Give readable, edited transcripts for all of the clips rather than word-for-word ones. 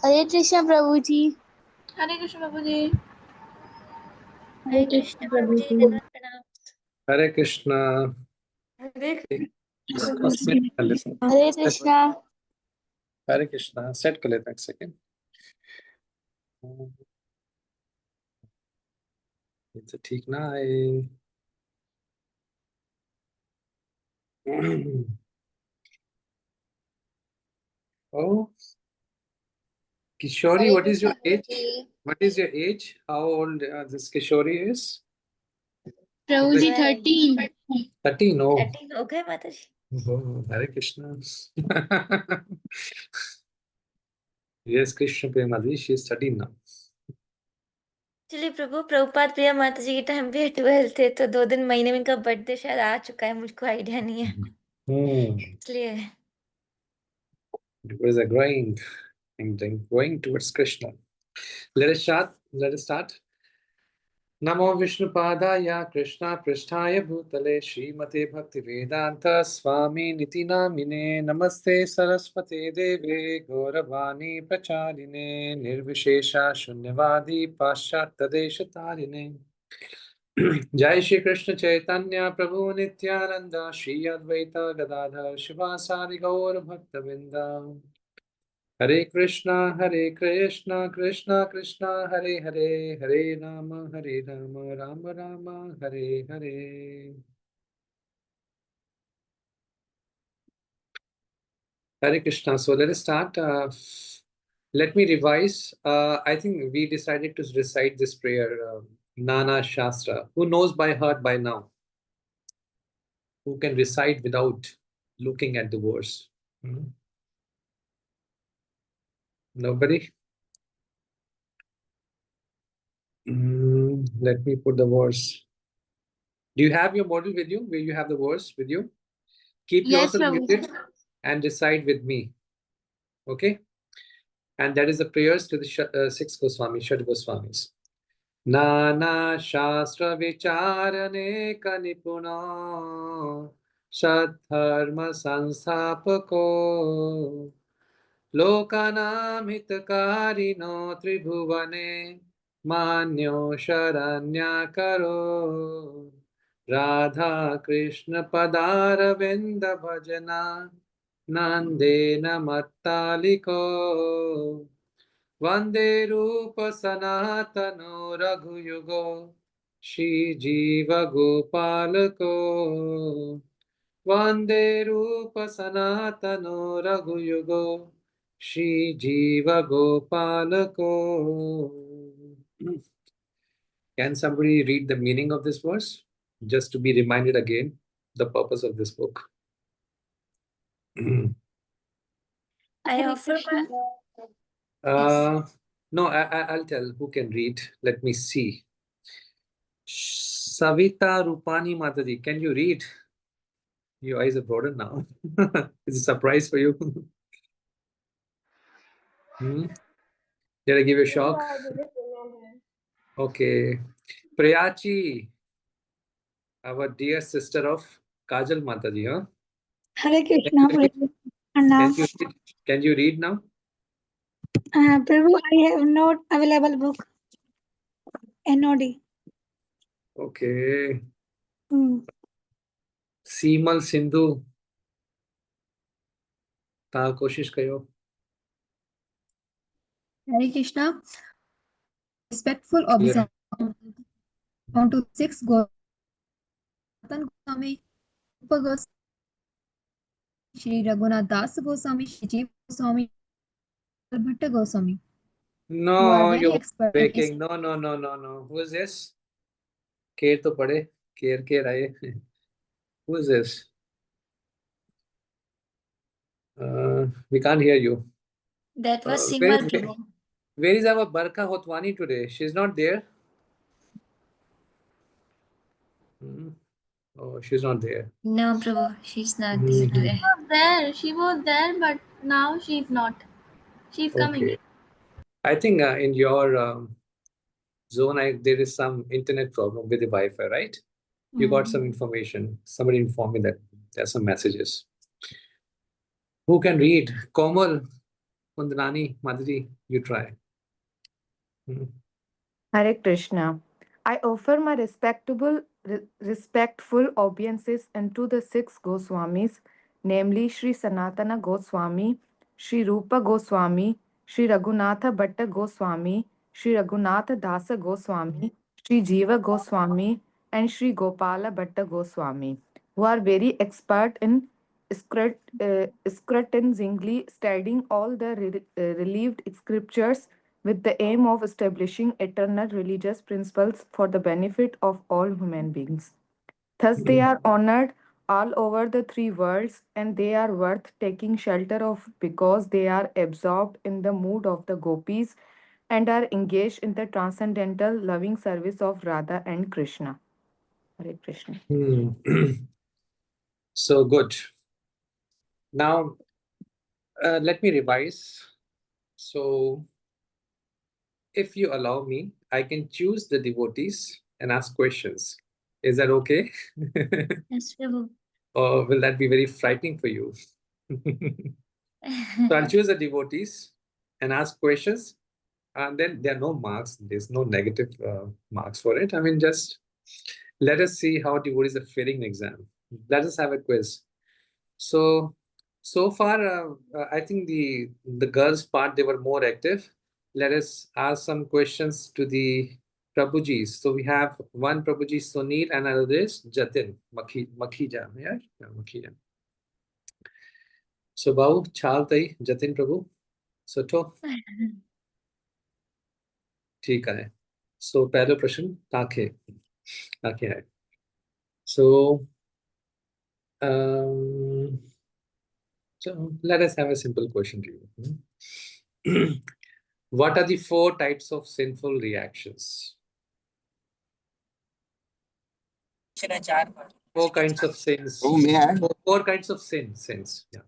Hare Krishna Prabhuji. Hare Krishna Prabhuji. Hare Krishna Prabhuji. Hare Krishna. Hare Hare Krishna. Hare Krishna. Set कर लेते हैं एक second. ये तो ठीक ना है. Oh, Kishori, what is your age? What is your age? How old this Kishori is? Prabhuji 13. 13. Oh. 13 हो गए माताजी. Oh, Hare Krishna. Yes, Krishna Premadi, she is 13 now. चलिए प्रभु, प्रभुपाद प्रिया माता जी के टाइम पे 12 थे, तो 2 दिन महीने में इनका बर्थडे शायद आ चुका है, मुझको आइडिया नहीं है, इसलिए. Because are growing and going towards Krishna. Let us start. Namo Vishnupadaya Krishna Pristhaya Bhutale Srimate Bhaktivedanta Swami Niti Namine Namaste Saraswate Deve Gauravani Pracharine Nirvishesha Shunyavadi Paschatadeshatarine Jai Shri Krishna Chaitanya Prabhu Nityananda Shri Advaita Gadadhar Shivasari Gaur Bhaktavinda Hare Krishna, Krishna Krishna, Hare Hare, Hare Rama, Rama Rama, Hare Hare. Hare Krishna. So let us start. Let me revise. I think we decided to recite this prayer, Nana Shastra. Who knows by heart by now? Who can recite without looking at the verse? Nobody? Let me put the verse. Do you have your model with you? Where you have the verse with you? Keep yourself muted and recite with me. Okay? And that is the prayers to the 6 Goswami, Shat Goswamis. Nana Shastra Vicharane Kanipuna Sadharma Sanstapako Lokanam Hitakarino Tribhuvane Manyo Sharanya Karo Radha Krishna Padara Vinda Bhajana Nandena Mattaliko Vande Rupa Sanatano Raghuyugo Shri Jiva Gopalako Vande Rupa Sanatano Raghuyugo Shri Jiva Gopalako. Can somebody read the meaning of this verse? Just to be reminded again, the purpose of this book. I offer No, I'll tell who can read. Let me see. Savita Rupani Mataji, can you read? Your eyes are broadened now. It's a surprise for you. Did I give you a shock? Okay. Priyachi, our dear sister of Kajal Mataji, huh? Hare Krishna. Can you read now? Prabhu, I have not available book. NoD. Okay. Seemal Sindhu. Ta koshish kayo. Hare Krishna. Respectful obeisance onto 6 Goswami, Shri Raghunath Das Goswami, Shri Jeev Goswami, Bhatta Goswami. No, you're breaking. No. Who is this? Care to pade. Care aaye. Who is this? We can't hear you. That was Seemal Prabhu. Where is our Barka Hotwani today? She's not there. Oh, she's not there. No, Prabhu, she's not there today. She was there, but now she's not. She's coming. I think in your zone, there is some internet problem with the Wi-Fi, right? You got some information. Somebody informed me that there are some messages. Who can read? Komal, Kundanani, Madhuri, you try. Hare Krishna. I offer my respectful obeisances unto the six Goswamis, namely Sri Sanatana Goswami, Sri Rupa Goswami, Sri Raghunatha Bhatta Goswami, Sri Raghunatha Dasa Goswami, Sri Jiva Goswami, and Sri Gopala Bhatta Goswami, who are very expert in scrutinizingly studying all the relieved scriptures with the aim of establishing eternal religious principles for the benefit of all human beings. Thus, they are honored all over the three worlds, and they are worth taking shelter of because they are absorbed in the mood of the gopis and are engaged in the transcendental loving service of Radha and Krishna. Hare Krishna. So good. Now, let me revise. So, if you allow me, I can choose the devotees and ask questions. Is that okay? Yes, Prabhu. Or will that be very frightening for you? So I'll choose the devotees and ask questions. And then there are no marks. There's no negative marks for it. I mean, just let us see how devotees are failing the exam. Let us have a quiz. So far, I think the girls' part, they were more active. Let us ask some questions to the Prabhujis. So we have one Prabhuji, Sunil, and another is Jatin Makhija. Yeah, Makhija. So Babu, Chaltai, Jatin Prabhu. So to ठीक है. So पहला प्रश्न ताके है. So so let us have a simple question to you. What are the 4 types of sinful reactions? 4 kinds of sins. Prabhu, may I? 4 kinds of sins. Yeah.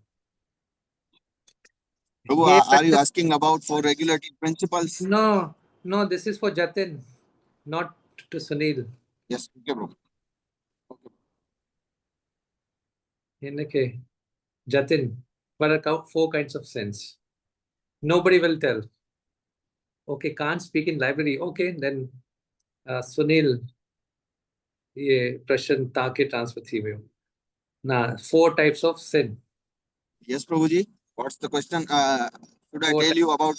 Prabhu, Hey, are you asking about for regulative principles? No, this is for Jatin, not to Sunil. Yes, okay, Prabhu. Okay. Jatin, what are 4 kinds of sins? Nobody will tell. Okay, can't speak in library. Okay, then Sunil, ये प्रश्न ताके transfer थी हुई. Now, 4 types of sin. Yes, Prabhuji. What's the question? Should I 4 tell you about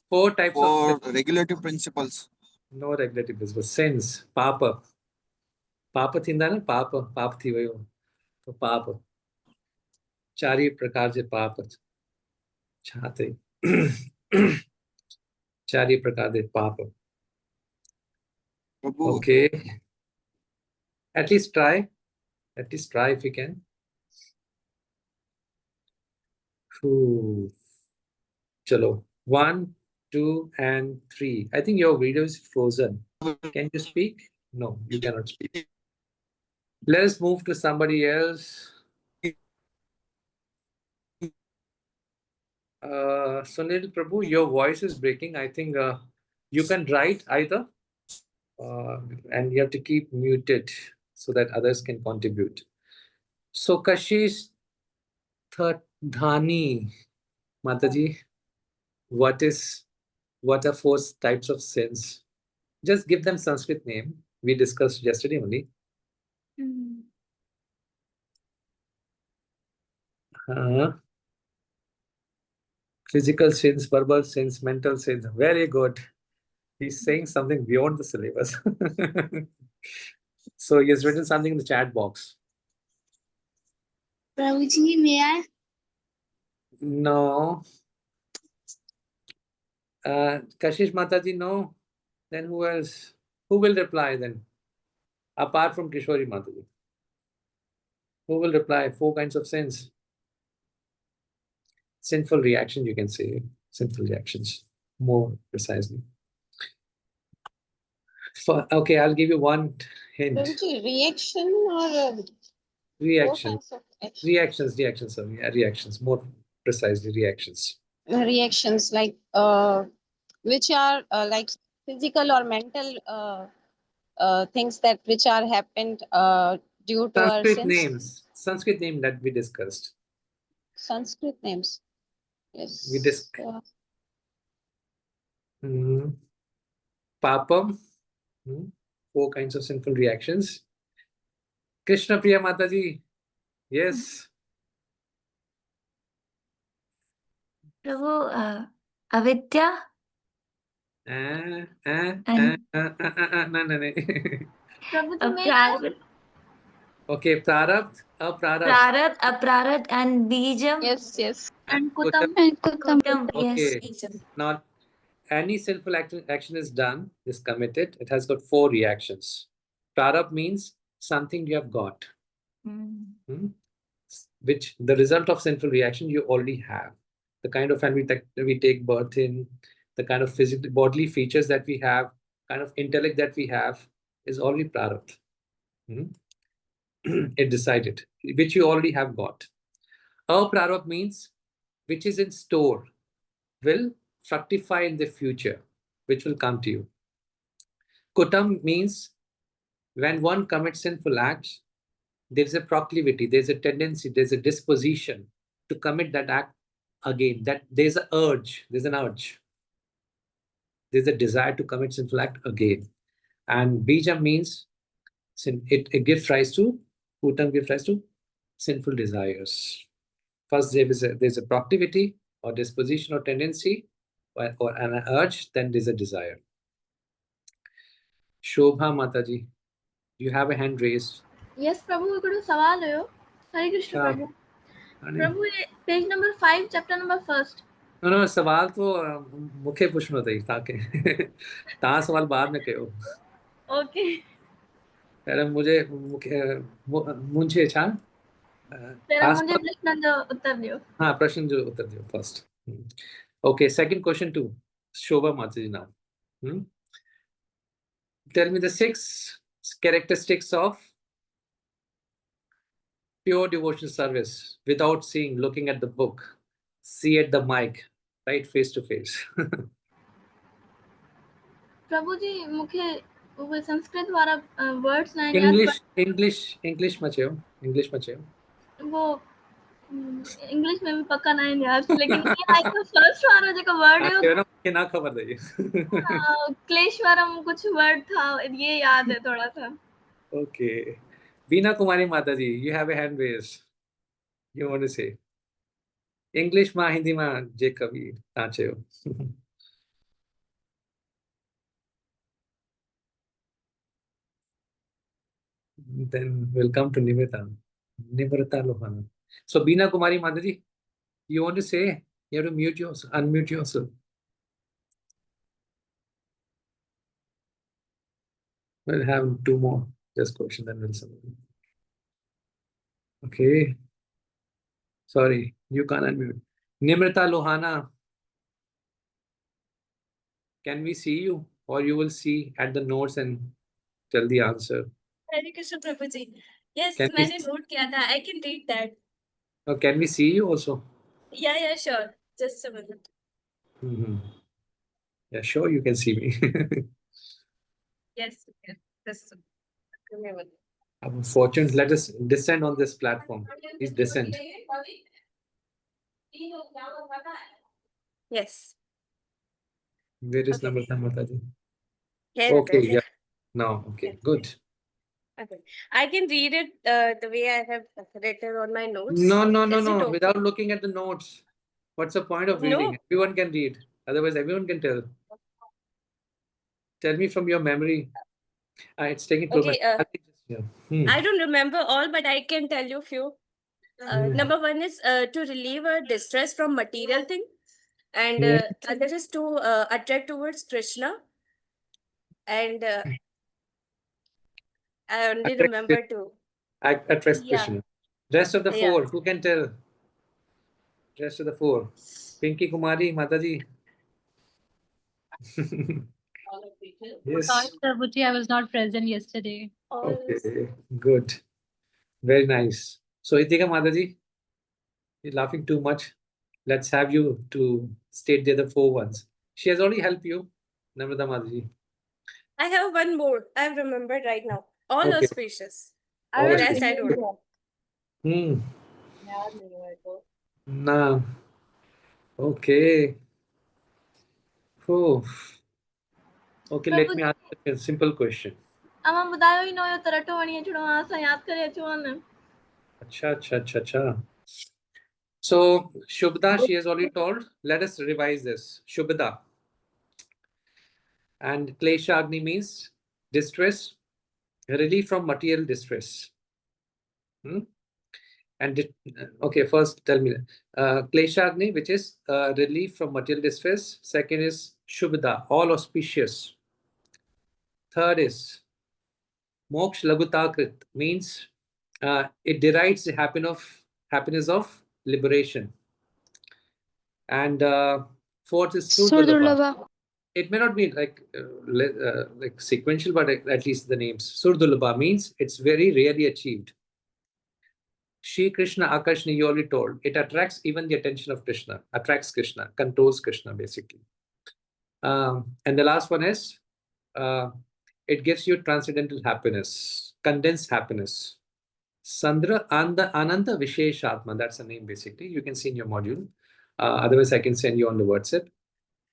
4 types of sin. regulative principles? No regulative principles. Sins. Papa. Papa थिंदा ना पाप थी हुई हो. तो पाप. 4 प्रकार के पाप छाते. 4 प्रकार के पाप. Prabhu, Okay. At least try if you can. Chalo. 1, 2, and 3. I think your video is frozen. Can you speak? No, you cannot speak. Let us move to somebody else. Sunil Prabhu, your voice is breaking. I think you can write either, and you have to keep muted so that others can contribute. So Kashish Dhani, Mataji, what are 4 types of sins? Just give them Sanskrit name. We discussed yesterday only. Physical sins, verbal sins, mental sins. Very good. He's saying something beyond the syllabus. So he has written something in the chat box. Prabhuji, may I? No. Kashish Mataji, no. Then who else? Who will reply then? Apart from Kishori Mataji. Who will reply? 4 kinds of sins. Sinful reaction, you can say. Sinful reactions, more precisely. Okay, I'll give you one hint. Reaction or Reaction. Reactions, sorry. Yeah, reactions. More precisely, reactions. reactions like which are like physical or mental things that which are happened due to our sins. Sanskrit name that we discussed. Sanskrit names. Yes. We Papam. 4 kinds of sinful reactions. Krishna Priya Mataji. Yes. Prabhu, avidya No. Prabhu ji, may Prarabdha, Okay, Prarabdh, Aprarabdh. Prarabdha, Aprarabdha, and Bijam. Yes, yes. and Kutam. Kutam, yes. Okay. Now, any sinful action is done, is committed. It has got 4 reactions. Prarabdh means something you have got, which the result of sinful reaction you already have. The kind of family that we take birth in, the kind of physical bodily features that we have, kind of intellect that we have is already Prarabdh. It decided, which you already have got. Aprarabdh means which is in store, will fructify in the future, which will come to you. Kutam means when one commits sinful acts, there's a proclivity, there's a tendency, there's a disposition to commit that act again. That there's an urge, there's a desire to commit sinful act again. And bija means it gives rise to, Kutam gives rise to sinful desires. First, there's a proclivity or disposition or tendency or an urge, then there's a desire. Shobha Mataji, you have a hand raised. Yes, Prabhu, I got a सवाल है. Hare Krishna, Sure. Prabhu. Prabhu, page number 5, chapter number 1. No, सवाल तो मुख्य प्रश्न होता ही ताकि ता सवाल बाद में कहो. Okay. पहले मुझे मुझे छा तेरा मुझे प्रश्न जो उत्तर दियो. हाँ, प्रश्न जो उत्तर दियो first. Okay, second question to Shobha Mataji now. Tell me the 6 characteristics of pure devotional service without seeing, looking at the book, see at the mic, right, face to face. प्रभु जी मुखे वो संस्कृत वाला वर्ड्स ना याद. English मचे हो, English मचे हो. वो इंग्लिश में भी पक्का नहीं याद, लेकिन ये आई तो फर्स्ट वाला जो वर्ड है ना कि ना खबर दे. क्लेशवरम कुछ वर्ड था, ये याद है थोड़ा सा. Okay. Veena Kumari Mataji, you have a hand raised. You want to say? English ma Hindi ma je kabhi nache ho. Then we'll come to Nimrita. Nimrita Lohana. So Veena Kumari Mataji, you want to say? You have to mute yourself, unmute yourself. We'll have 2 more just question, then we'll submit. Okay. Sorry, you can't unmute. Nimrita Lohana, can we see you, or you will see at the notes and tell the answer? Hare Krishna Prabhu ji. Yes, Can मैंने note किया था. I can read that. Or can we see you also? Yeah, sure. Just a minute. Yeah, sure, you can see me. Yes, okay. Just a minute. Fortunes, let us descend on this platform. Please descend. Yes. Where is Okay. Namrata Mataji? Here Okay, it is. yeah. Now, okay, good. Okay. I can read it the way I have written on my notes. No. Is it okay? Without looking at the notes. What's the point of reading? No. Everyone can read. Otherwise, everyone can tell. Tell me from your memory. It's taking too much. Okay, I don't remember all, but I can tell you few. Number 1 is to relieve our distress from material thing, and other is to attract towards Krishna, and I only remember 2. Attract Krishna. Rest of the 4, who can tell? Rest of the 4. Pinky Kumari, Mataji. Yes. Sorry, Prabhuji, I was not present yesterday. Okay, good. Very nice. So, Itika Mataji, you're laughing too much. Let's have you to state the other 4 ones. She has already helped you, Namrata Mataji. I have one more. I have remembered right now. All auspicious. All Rest I don't know. No. Okay. Oh. Okay, let me ask you a simple question. આમાં બતાવ્યો ઈ નયો તરટો વણીએ છોડો આસા યાદ કરે છો ને. Acha. So, Shubhda, she has already told. Let us revise this. Shubhda. And Klesha Agni means distress, relief from material distress. And okay, first tell me Klesha Agni, which is relief from material distress. Second is Shubhda, all auspicious. Third is Moksha Lagutakrit, means it derides the happiness of liberation. And fourth is Surdulabha. It may not be like sequential, but at least the names. Surdulabha means it's very rarely achieved. Shri Krishna Akarshni, you already told. It attracts even the attention of Krishna, attracts Krishna, controls Krishna basically. And the last one is it gives you transcendental happiness, condensed happiness. Sandra Ananda Visheshatma, that's the name basically. You can see in your module. Otherwise, I can send you on the WhatsApp.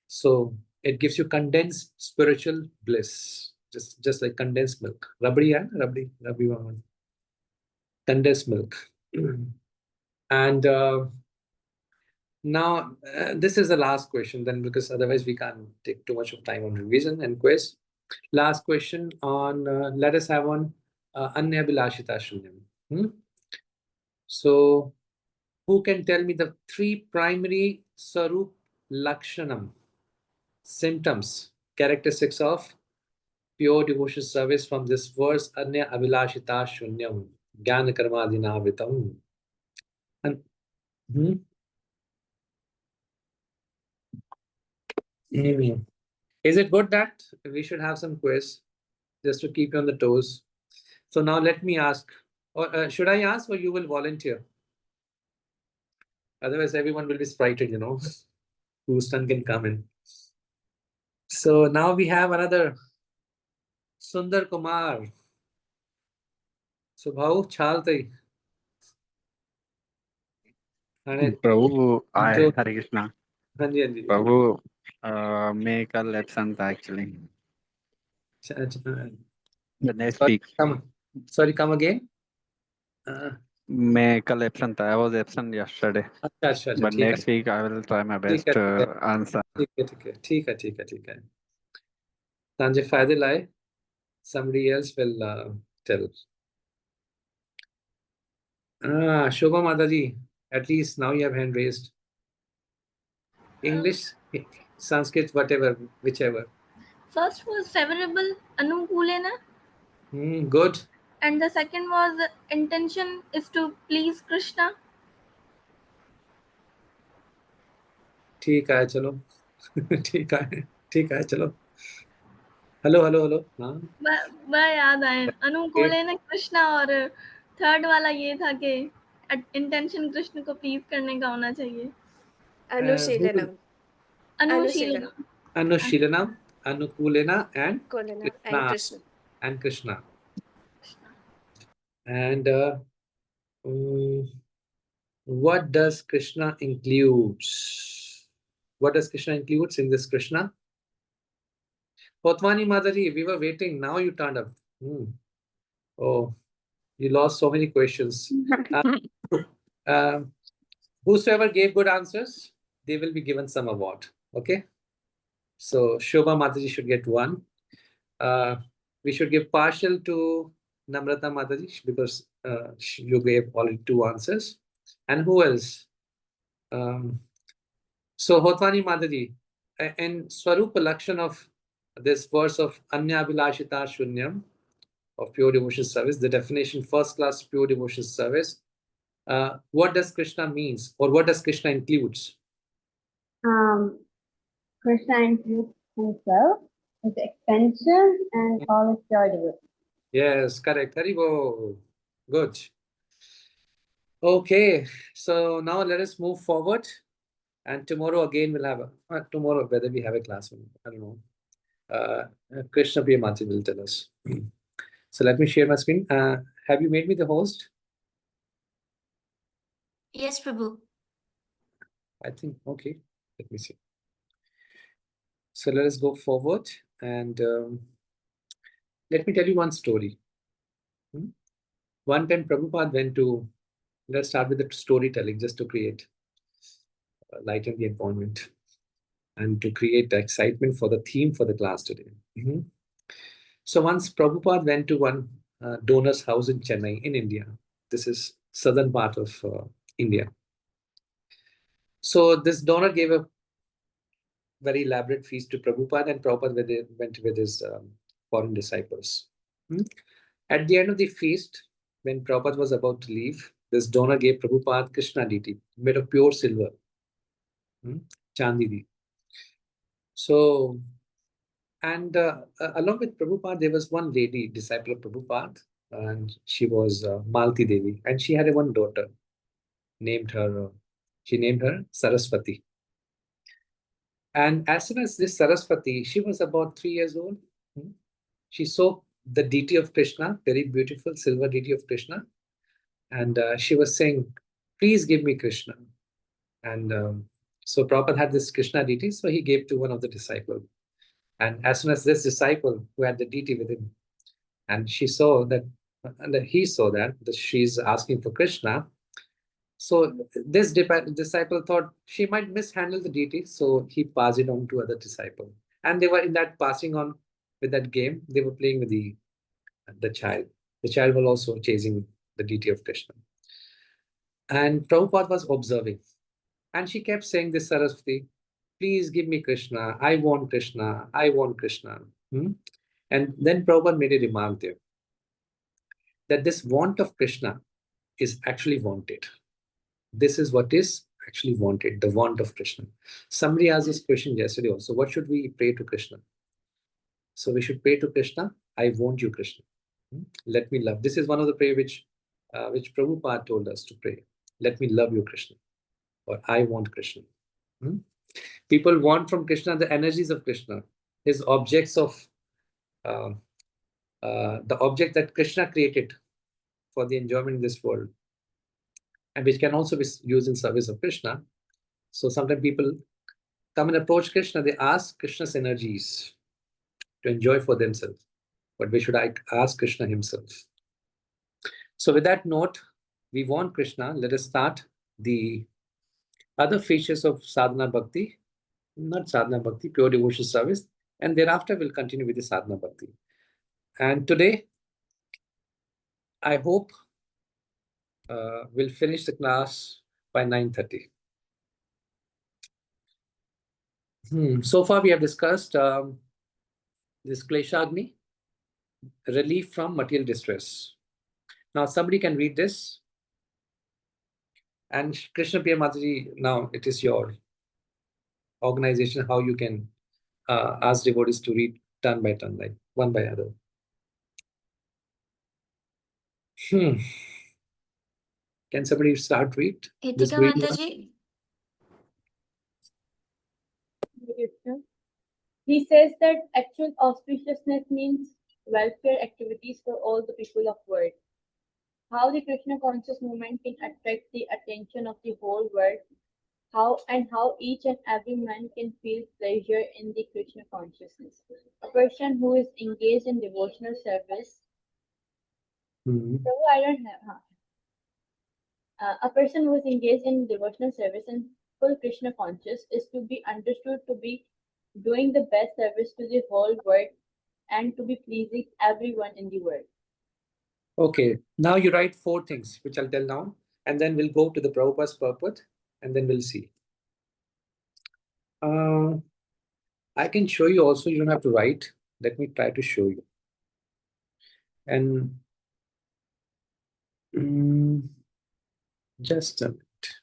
So it gives you condensed spiritual bliss, just like condensed milk. Rabdi, yeah? Rabdi Vaman. Condensed milk. And now this is the last question then, because otherwise we can't take too much of time on revision and quiz. Last question on, let us have on Anya Bilashita Shunyam. So who can tell me the 3 primary Sarup Lakshanam, symptoms, characteristics of pure devotion service from this verse, Anya Abhilashita Shunyam, Jnana Karmadina Vitam. Is it good that we should have some quiz just to keep you on the toes? So now let me ask, or should I ask, or you will volunteer? Otherwise, everyone will be frightened, you know, whose turn can come in. So now we have another Sundar Kumar. So, Bhau, Chaltai. प्रभु आए हरे कृष्णा. हाँ जी. प्रभु मैं कल absent था actually. The next week. Sorry, come again. मैं कल absent था. I was absent yesterday. अच्छा. But next week I will try my best to answer. ठीक है. तांजे फायदे लाए. Somebody else will tell. Shobha Mataji, at least now you have hand raised. English, Sanskrit, whatever, whichever. First was favorable, anukulena. Good. And the second was intention is to please Krishna. ठीक है चलो. Hello. हाँ. वह याद आए. अनुकूलेन कृष्णा और third वाला ये था कि इंटेंशन कृष्ण को प्लीज करने का होना चाहिए. Anushīlanam. Anukulena and Krishna. And what does Krishna includes? What does Krishna includes in this Krishna? Potwani Mataji, we were waiting. Now you turned up. Oh, you lost so many questions. Whosoever gave good answers, they will be given some award. Okay. So Shobha Mataji should get 1. We should give partial to Namrata Mataji because you gave only 2 answers. And who else? So Hotwani Mataji, in Swarupa Lakshan of this verse of Anya Abhilashita Shunyam of pure devotion service, the definition first class pure devotion service, what does Krishna means, or what does Krishna includes? Krishna includes himself, his extension, and all his pure devotion. Yes, correct. Haribo. Good. Okay, so now let us move forward. And tomorrow again we'll have tomorrow whether we have a class or not, I don't know. Krishna Priyamati will tell us. So let me share my screen. Have you made me the host? Yes, Prabhu. I think, okay, let me see. So let us go forward and let me tell you one story. One time Prabhupada went to, let's start with the storytelling just to create lighten the environment and to create excitement for the theme for the class today. So once Prabhupada went to one donor's house in Chennai in India. This is southern part of India. So this donor gave a very elaborate feast to Prabhupada, and Prabhupada went with his foreign disciples. At the end of the feast, when Prabhupada was about to leave, this donor gave Prabhupada Krishna deity made of pure silver, Chandidi. So, and along with Prabhupada, there was one lady, disciple of Prabhupada, and she was Malti Devi, and she had one daughter, she named her Saraswati. And as soon as this Saraswati, she was about 3 years old, she saw the deity of Krishna, very beautiful silver deity of Krishna, and she was saying, "Please give me Krishna." And so Prabhupada had this Krishna deity, so he gave to one of the disciples. And as soon as this disciple who had the deity with him, and she saw that, and he saw that she's asking for Krishna, so this disciple thought she might mishandle the deity, so he passed it on to other disciple. And they were in that passing on with that game, they were playing with the child. The child was also chasing the deity of Krishna. And Prabhupada was observing. And she kept saying this, Saraswati, please give me Krishna. I want Krishna. I want Krishna. And then Prabhupada made a remark there that this want of Krishna is actually wanted. This is what is actually wanted, the want of Krishna. Somebody asked this question yesterday also. What should we pray to Krishna? So we should pray to Krishna. I want you, Krishna. Let me love. This is one of the prayer which Prabhupada told us to pray. Let me love you, Krishna. Or I want Krishna. People want from Krishna the energies of Krishna, his objects of the object that Krishna created for the enjoyment in this world, and which can also be used in service of Krishna. So sometimes people come and approach Krishna, they ask Krishna's energies to enjoy for themselves. But we should ask Krishna himself. So with that note, we want Krishna. Let us start the other features of sadhana bhakti, not sadhana bhakti, pure devotional service, and thereafter we'll continue with the sadhana bhakti. And today, I hope we'll finish the class by 9:30. So far, we have discussed this Kleshagni, relief from material distress. Now, somebody can read this. And Krishna Priya Mataji, now it is your organization, how you can ask devotees to read turn by turn, like one by other. Can somebody start read? This Itika Mataji. He says that actual auspiciousness means welfare activities for all the people of world. How the Krishna conscious movement can attract the attention of the whole world, how each and every man can feel pleasure in the Krishna consciousness. A person who is engaged in devotional service. So I don't have. A person who is engaged in devotional service and full Krishna conscious is to be understood to be doing the best service to the whole world and to be pleasing everyone in the world. Okay, now you write 4 things, which I'll tell now, and then we'll go to the Prabhupada's purport, and then we'll see. I can show you also, you don't have to write. Let me try to show you. And just a minute.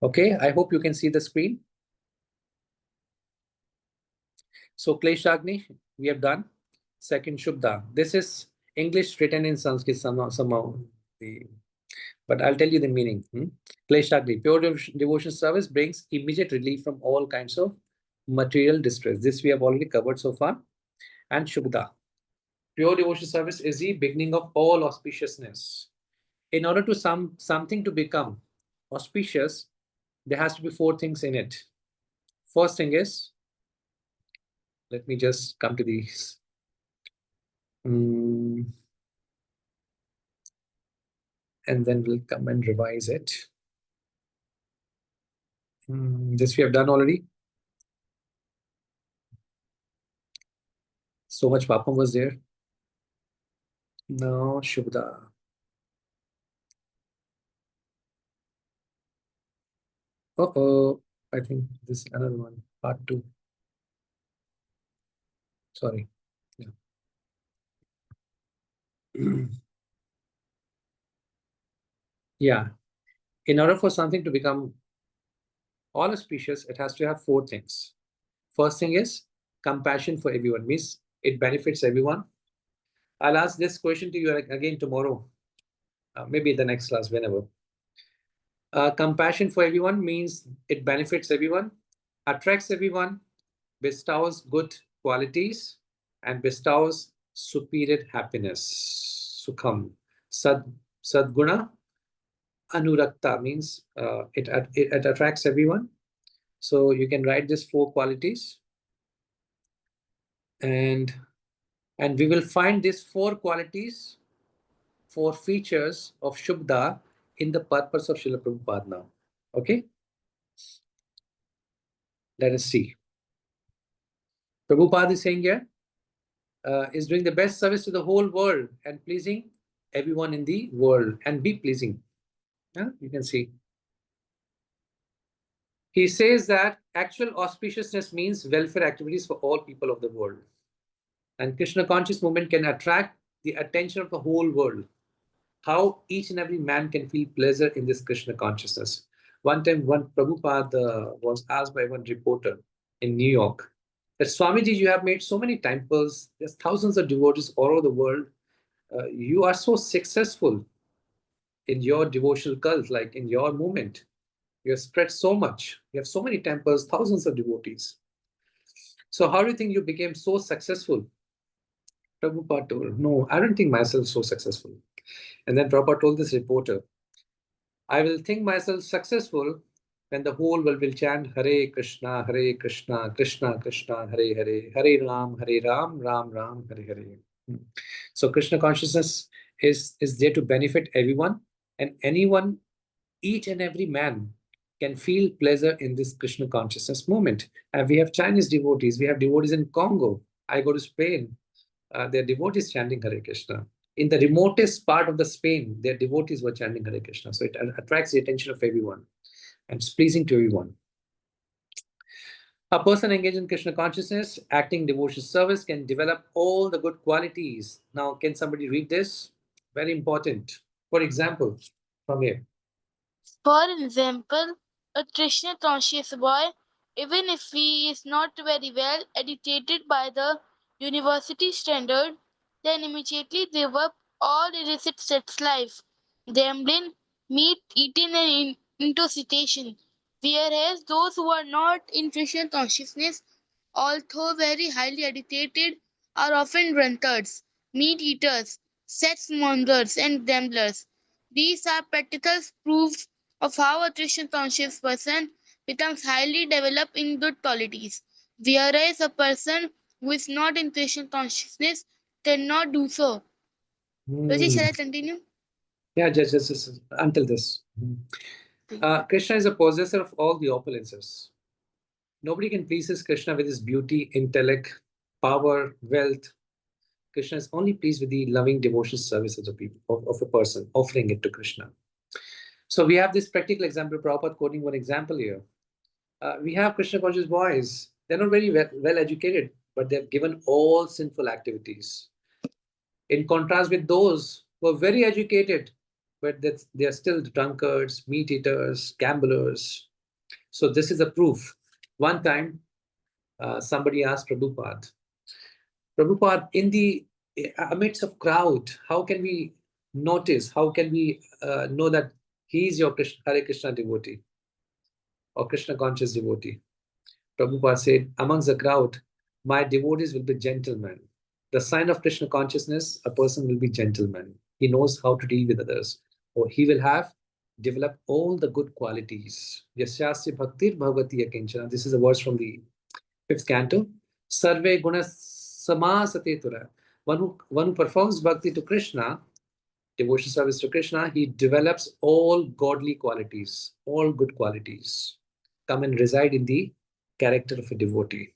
Okay, I hope you can see the screen. So Kleshagni, we have done. Second, Shubda. This is English written in Sanskrit somehow. but I'll tell you the meaning. Kleshagni, pure devotion service brings immediate relief from all kinds of material distress. This we have already covered so far. And Shubda, pure devotion service is the beginning of all auspiciousness. In order to something to become auspicious, there has to be 4 things in it. First thing is, let me just come to these. And then we'll come and revise it. This we have done already. So much Papam was there. No, Shubda. I think this is another one, part 2. Sorry. Yeah. Yeah. In order for something to become all auspicious, it has to have 4 things. First thing is compassion for everyone, means it benefits everyone. I'll ask this question to you again tomorrow, maybe the next class, whenever. Compassion for everyone means it benefits everyone, attracts everyone, bestows good qualities, and bestows superior happiness. Sukham. Sadguna Anurakta means it attracts everyone. So you can write these 4 qualities. And we will find these 4 qualities, 4 features of Shubda in the purpose of Srila Prabhupada now. Okay? Let us see. Prabhupada is saying here, is doing the best service to the whole world and pleasing everyone in the world, and be pleasing. Yeah, you can see. He says that actual auspiciousness means welfare activities for all people of the world. And Krishna conscious movement can attract the attention of the whole world. How each and every man can feel pleasure in this Krishna consciousness. One time, one Prabhupada was asked by one reporter in New York that Swamiji, you have made so many temples, there's thousands of devotees all over the world. You are so successful in your devotional cult, like in your movement. You have spread so much. You have so many temples, thousands of devotees. So how do you think you became so successful? Prabhupada told, no, I don't think myself so successful. And then Prabhupada told this reporter, I will think myself successful when the whole world will chant Hare Krishna, Krishna Krishna, Hare Hare, Hare Ram, Ram Ram, Hare Hare. So Krishna consciousness is there to benefit everyone, and anyone, each and every man can feel pleasure in this Krishna consciousness movement. And we have Chinese devotees, we have devotees in Congo. I go to Spain, their devotees chanting Hare Krishna. In the remotest part of the Spain, their devotees were chanting Hare Krishna. So it attracts the attention of everyone and it's pleasing to everyone. A person engaged in Krishna consciousness, acting devotion service, can develop all the good qualities. Now, can somebody read this? Very important. For example, from here. For example, a Krishna conscious boy, even if he is not very well educated by the university standard, then immediately give up all illicit sex life, gambling, meat eating, and intoxication. Whereas those who are not in Krishna consciousness, although very highly educated, are often drunkards, meat eaters, sex mongers, and gamblers. These are practical proofs of how a Krishna conscious person becomes highly developed in good qualities, whereas a person who is not in Krishna consciousness cannot do so. Roji, shall I continue? Yeah, just until this. Krishna is a possessor of all the opulences. Nobody can please his Krishna with his beauty, intellect, power, wealth. Krishna is only pleased with the loving devotion service of the people, of a person, offering it to Krishna. So we have this practical example, Prabhupada quoting one example here. We have Krishna conscious boys. They're not very well educated, but they've given all sinful activities. In contrast with those who are very educated, but they are still drunkards, meat eaters, gamblers. So this is a proof. One time, somebody asked Prabhupada, in the amidst of crowd, how can we notice, how can we know that he is your Hare Krishna devotee or Krishna conscious devotee? Prabhupada said, amongst the crowd, my devotees will be gentlemen. The sign of Krishna consciousness, a person will be gentleman. He knows how to deal with others, or he will have developed all the good qualities. Yasyasya bhaktir bhavati akinchana. This is a verse from the 5th canto. Sarve guna samasate tura. One who performs bhakti to Krishna, devotion service to Krishna, he develops all godly qualities, all good qualities come and reside in the character of a devotee.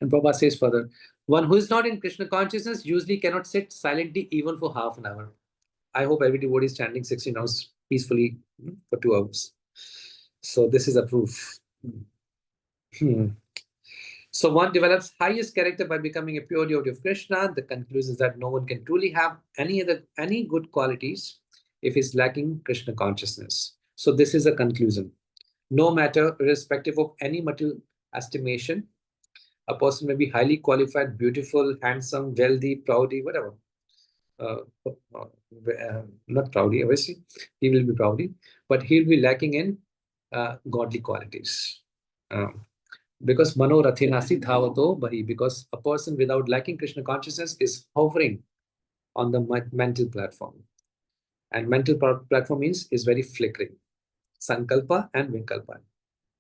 And Prabhupada says further, one who is not in Krishna consciousness usually cannot sit silently even for half an hour. I hope every devotee is chanting 16 hours peacefully for 2 hours. So this is a proof. So one develops highest character by becoming a pure devotee of Krishna. The conclusion is that no one can truly have any good qualities if he's lacking Krishna consciousness. So this is a conclusion. No matter, irrespective of any material estimation, a person may be highly qualified, beautiful, handsome, wealthy, proudy, whatever. Not proudy, obviously. He will be proudy, but he'll be lacking in godly qualities. Because mano rathinasi dhavato bahi, because a person without lacking Krishna consciousness is hovering on the mental platform. And mental platform means is very flickering. Sankalpa and Vinkalpa.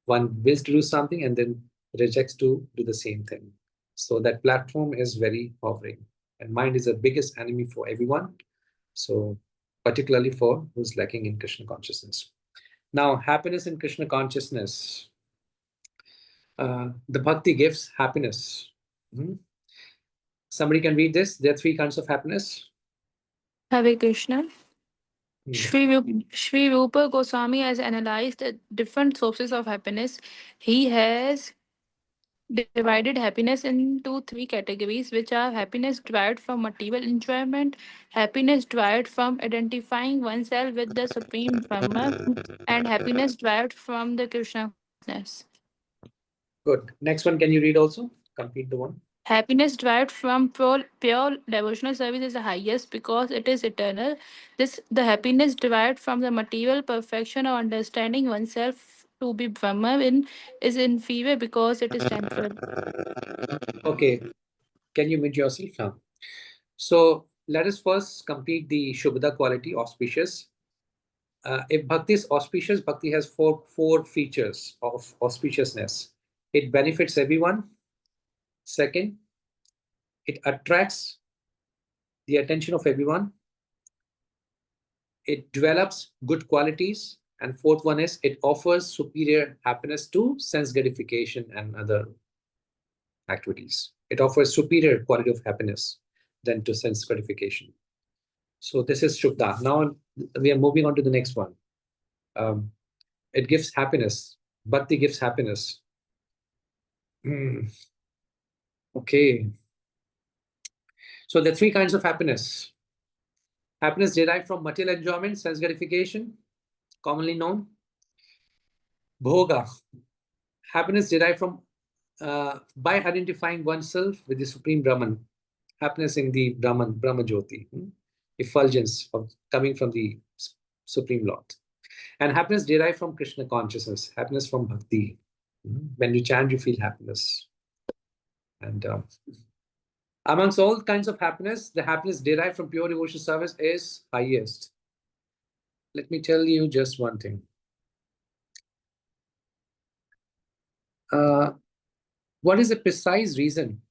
One wills to do something and then rejects to do the same thing. So that platform is very hovering. And mind is the biggest enemy for everyone. So particularly for who's lacking in Krishna consciousness. Now, happiness in Krishna consciousness. The bhakti gives happiness. Somebody can read this. There are 3 kinds of happiness. Hare Krishna. Sri Rupa Goswami has analyzed the different sources of happiness. He has divided happiness into 3 categories, which are happiness derived from material enjoyment, happiness derived from identifying oneself with the Supreme Brahma, and happiness derived from the Krishna consciousness. Good. Next one, can you read also? Complete the one. Happiness derived from pure devotional service is the highest because it is eternal. The happiness derived from the material perfection or understanding oneself to be Brahman is inferior because it is temporal. Okay. Can you mute yourself now? So let us first complete the Shubhada quality, auspicious. If bhakti is auspicious, bhakti has four features of auspiciousness. It benefits everyone. Second, it attracts the attention of everyone. It develops good qualities. And fourth one is it offers superior happiness to sense gratification and other activities. It offers superior quality of happiness than to sense gratification. So this is Shubda. Now we are moving on to the next one. It gives happiness. Bhakti gives happiness. Okay. So there are 3 kinds of happiness. Happiness derived from material enjoyment, sense gratification, commonly known. Bhoga. Happiness derived from by identifying oneself with the Supreme Brahman. Happiness in the Brahman, Brahma Jyoti. Effulgence of coming from the Supreme Lord. And happiness derived from Krishna consciousness. Happiness from bhakti. When you chant, you feel happiness. And amongst all kinds of happiness, the happiness derived from pure devotion service is highest. Let me tell you just one thing. What is the precise reason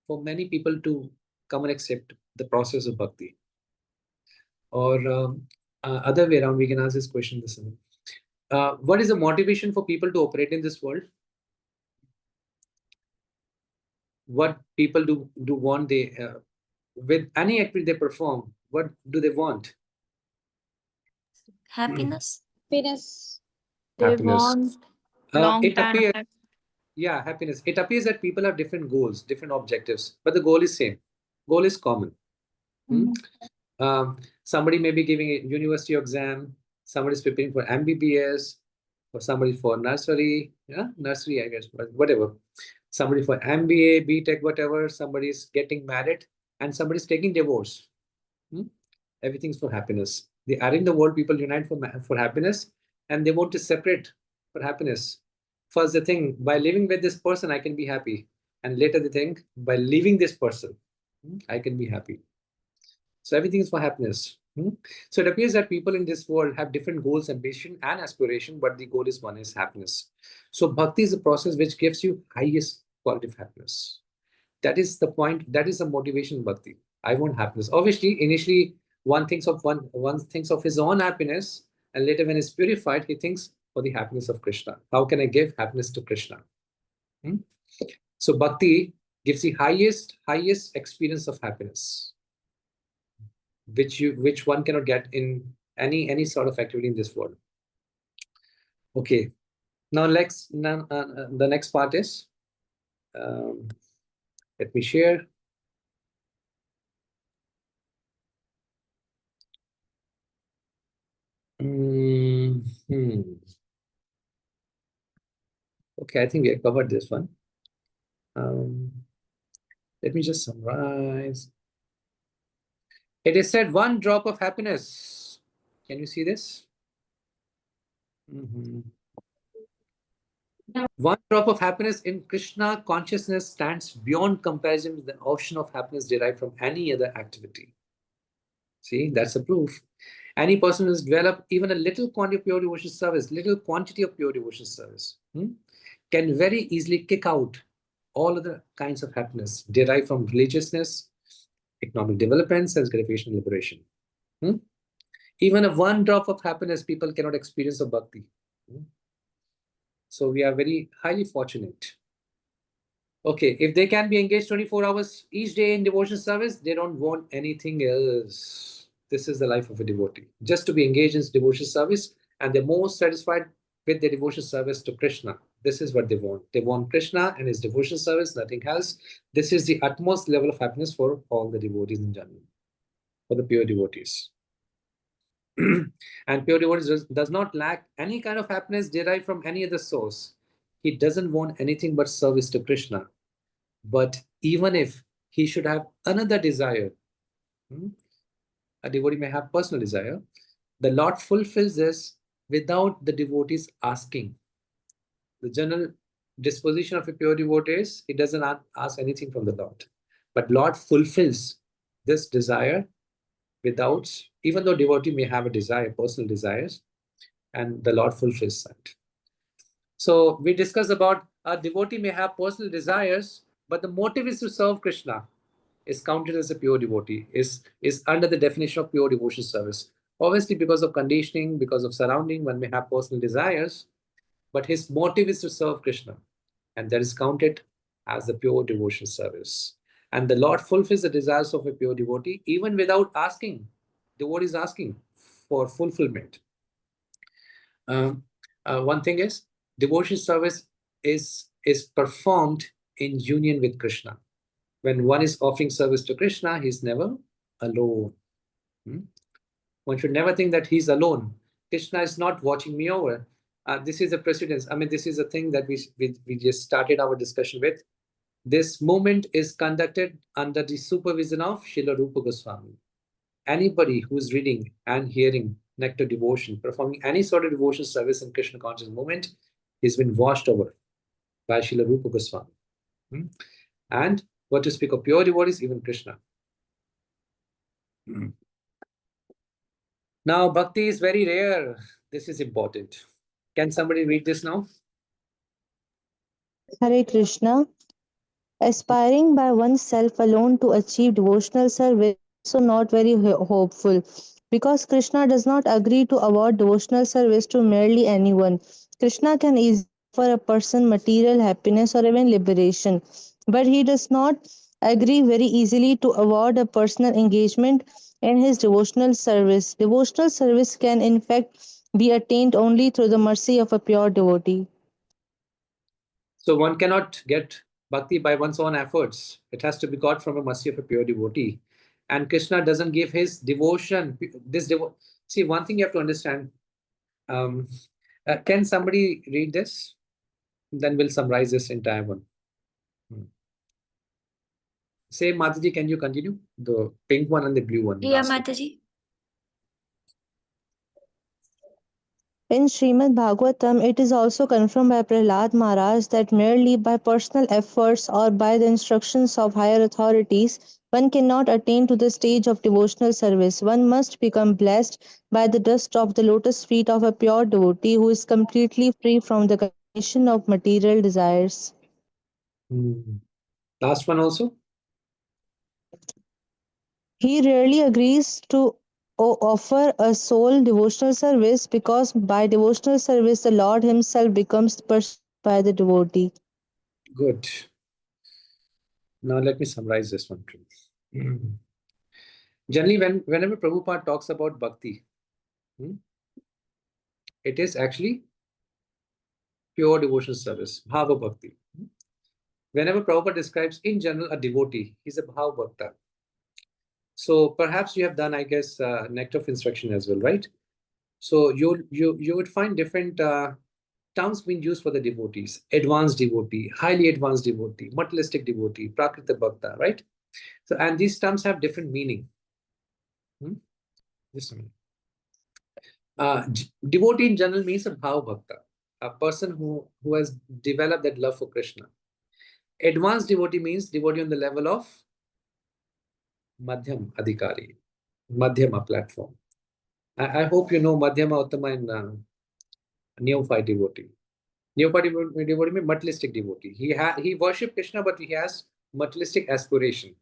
for many people to come and accept the process of bhakti? Or other way around, we can ask this question this way. What is the motivation for people to operate in this world? What people do want they with any activity they perform, what do they want? Happiness. Happiness. They want long it time. appears, yeah, happiness. It appears that people have different goals, different objectives, but the goal is same. Goal is common. Somebody may be giving a university exam, somebody is preparing for MBBS, or somebody for nursery, I guess, whatever. somebody for MBA, BTech, whatever, somebody's getting married, and somebody's taking divorce. Everything's for happiness. They are in the world, people unite for happiness, and they want to separate for happiness. First, they think, by living with this person, I can be happy. And later they think, by leaving this person, I can be happy. So everything is for happiness. So it appears that people in this world have different goals, ambition, and aspiration, but the goal is one, is happiness. So bhakti is a process which gives you highest quality of happiness. That is the point. That is the motivation bhakti. I want happiness. Obviously, initially one thinks of his own happiness, and later when he's purified, he thinks for the happiness of Krishna. How can I give happiness to Krishna? So bhakti gives the highest experience of happiness, which one cannot get in any sort of activity in this world. Okay, now the next part is, let me share. Okay, I think we have covered this one. Let me just summarize. It is said, one drop of happiness. Can you see this? One drop of happiness in Krishna consciousness stands beyond comparison with the ocean of happiness derived from any other activity. See, that's a proof. Any person who has developed even a little quantity of pure devotion service, can very easily kick out all other kinds of happiness derived from religiousness, economic development, sense gratification, liberation. Even a one drop of happiness people cannot experience of bhakti. So we are very highly fortunate. Okay, if they can be engaged 24 hours each day in devotion service, they don't want anything else. This is the life of a devotee. Just to be engaged in devotion service, and they're most satisfied with their devotion service to Krishna. This is what they want. They want Krishna and his devotion service, nothing else. This is the utmost level of happiness for all the devotees in general, for the pure devotees. And pure devotees does not lack any kind of happiness derived from any other source. He doesn't want anything but service to Krishna. But even if he should have another desire, a devotee may have personal desire, the Lord fulfills this without the devotees asking. The general disposition of a pure devotee is he doesn't ask anything from the Lord. But Lord fulfills this desire without, even though devotee may have a desire, personal desires, and the Lord fulfills that. So we discussed about a devotee may have personal desires, but the motive is to serve Krishna, is counted as a pure devotee, is under the definition of pure devotion service. Obviously, because of conditioning, because of surrounding, one may have personal desires, but his motive is to serve Krishna, and that is counted as the pure devotion service. And the Lord fulfills the desires of a pure devotee even without asking. Devotee is asking for fulfillment. One thing is, devotion service is performed in union with Krishna. When one is offering service to Krishna, he's never alone. One should never think that he's alone. Krishna is not watching me over. This is a precedence. I mean, this is a thing that we just started our discussion with. This movement is conducted under the supervision of Srila Rupa Goswami. Anybody who is reading and hearing Nectar Devotion, performing any sort of devotion service in Krishna conscious movement, has been washed over by Srila Rupa Goswami. And what to speak of pure devotees, even Krishna. Now, bhakti is very rare. This is important. Can somebody read this now? Hare Krishna. Aspiring by oneself alone to achieve devotional service is also not very hopeful, because Krishna does not agree to award devotional service to merely anyone. Krishna can easily offer a person material happiness or even liberation, but he does not agree very easily to award a personal engagement in his devotional service. Devotional service can in fact be attained only through the mercy of a pure devotee. So one cannot get bhakti by one's own efforts. It has to be got from a mercy of a pure devotee. And Krishna doesn't give his devotion. See, one thing you have to understand. Can somebody read this? Then we'll summarize this entire one. Say, Mataji, can you continue? The pink one and the blue one. Yeah, last one. Mataji. In Srimad Bhagavatam, it is also confirmed by Prahlad Maharaj that merely by personal efforts or by the instructions of higher authorities, one cannot attain to the stage of devotional service. One must become blessed by the dust of the lotus feet of a pure devotee who is completely free from the condition of material desires. Last one also. He rarely agrees to offer a sole devotional service because by devotional service the Lord himself becomes perceived by the devotee. Good. Now let me summarize this one too. Generally, whenever Prabhupada talks about bhakti, it is actually pure devotional service, bhava bhakti. Whenever Prabhupada describes in general a devotee, he's a bhava bhakta. So perhaps you have done, I guess, nectar of instruction as well, right? So you would find different terms being used for the devotees: advanced devotee, highly advanced devotee, materialistic devotee, prakrita bhakta, right? So and these terms have different meaning. Just a minute. Devotee in general means a bhava bhakta, a person who has developed that love for Krishna. Advanced devotee means devotee on the level of Madhyam Adhikari, Madhyama platform. I hope you know Madhyama, Uttama, and Neophyte devotee. Neophyte devotee means materialistic devotee. He worships Krishna, but he has materialistic aspiration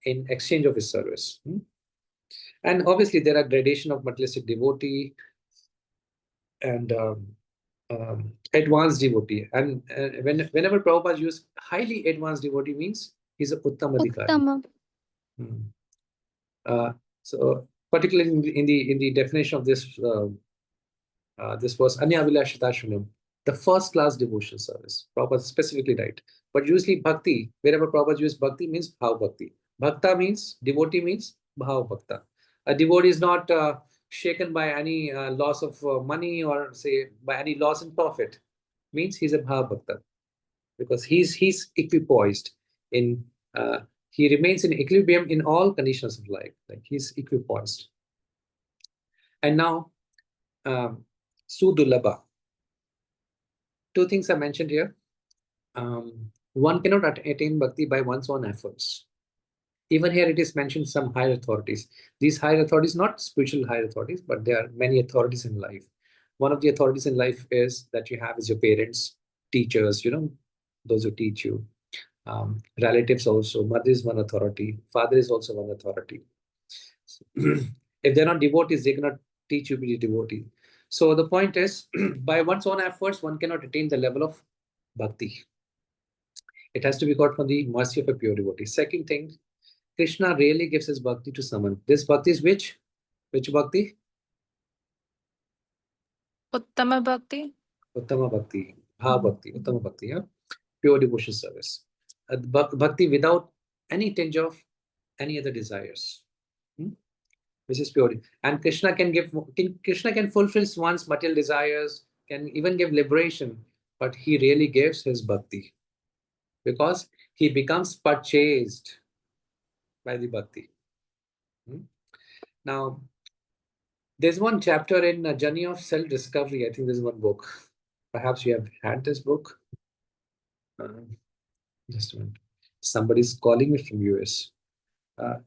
in exchange of his service. And obviously, there are gradation of materialistic devotee and advanced devotee. And whenever Prabhupada uses highly advanced devotee means he's a Uttama Adhikari. So particularly in the definition of this this was Anya Vilashitashulam, the first class devotional service. Prabhupada specifically right. But usually bhakti, wherever Prabhupada uses bhakti means bhav bhakti. Bhakta means devotee means bhav bhakta. A devotee is not shaken by any loss of money or say by any loss in profit. Means he's a bhav bhakta because he's equipoised in he remains in equilibrium in all conditions of life. Like he's equipoised. And now Sudulabha. Two things are mentioned here. One cannot attain bhakti by one's own efforts. Even here it is mentioned some higher authorities. These higher authorities, not spiritual higher authorities, but there are many authorities in life. One of the authorities in life is that you have is your parents, teachers, those who teach you. Relatives also. Mother is one authority. Father is also one authority. If they're not devotees, they cannot teach you to be a devotee. So the point is, by one's own efforts, one cannot attain the level of bhakti. It has to be got from the mercy of a pure devotee. Second thing, Krishna really gives his bhakti to someone. This bhakti is which? Which bhakti? Uttama Bhakti. Uttama bhakti, bhava bhakti, uttama bhakti, yeah? Pure devotion service. Bhakti without any tinge of any other desires. Which is pure. And Krishna can fulfill one's material desires, can even give liberation, but he really gives his bhakti because he becomes purchased by the bhakti. Now, there's one chapter in Journey of Self-Discovery. I think there's one book. Perhaps you have had this book. Just a minute. Somebody's calling me from US.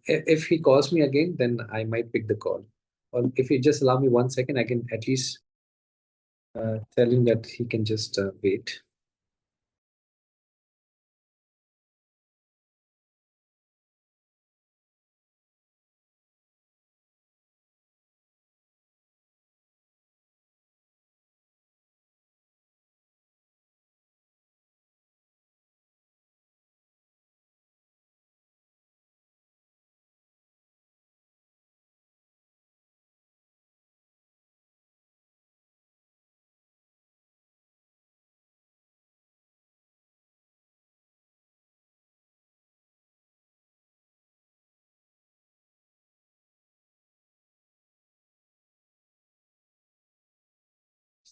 If he calls me again, then I might pick the call. Or if you just allow me 1 second, I can at least tell him that he can just wait.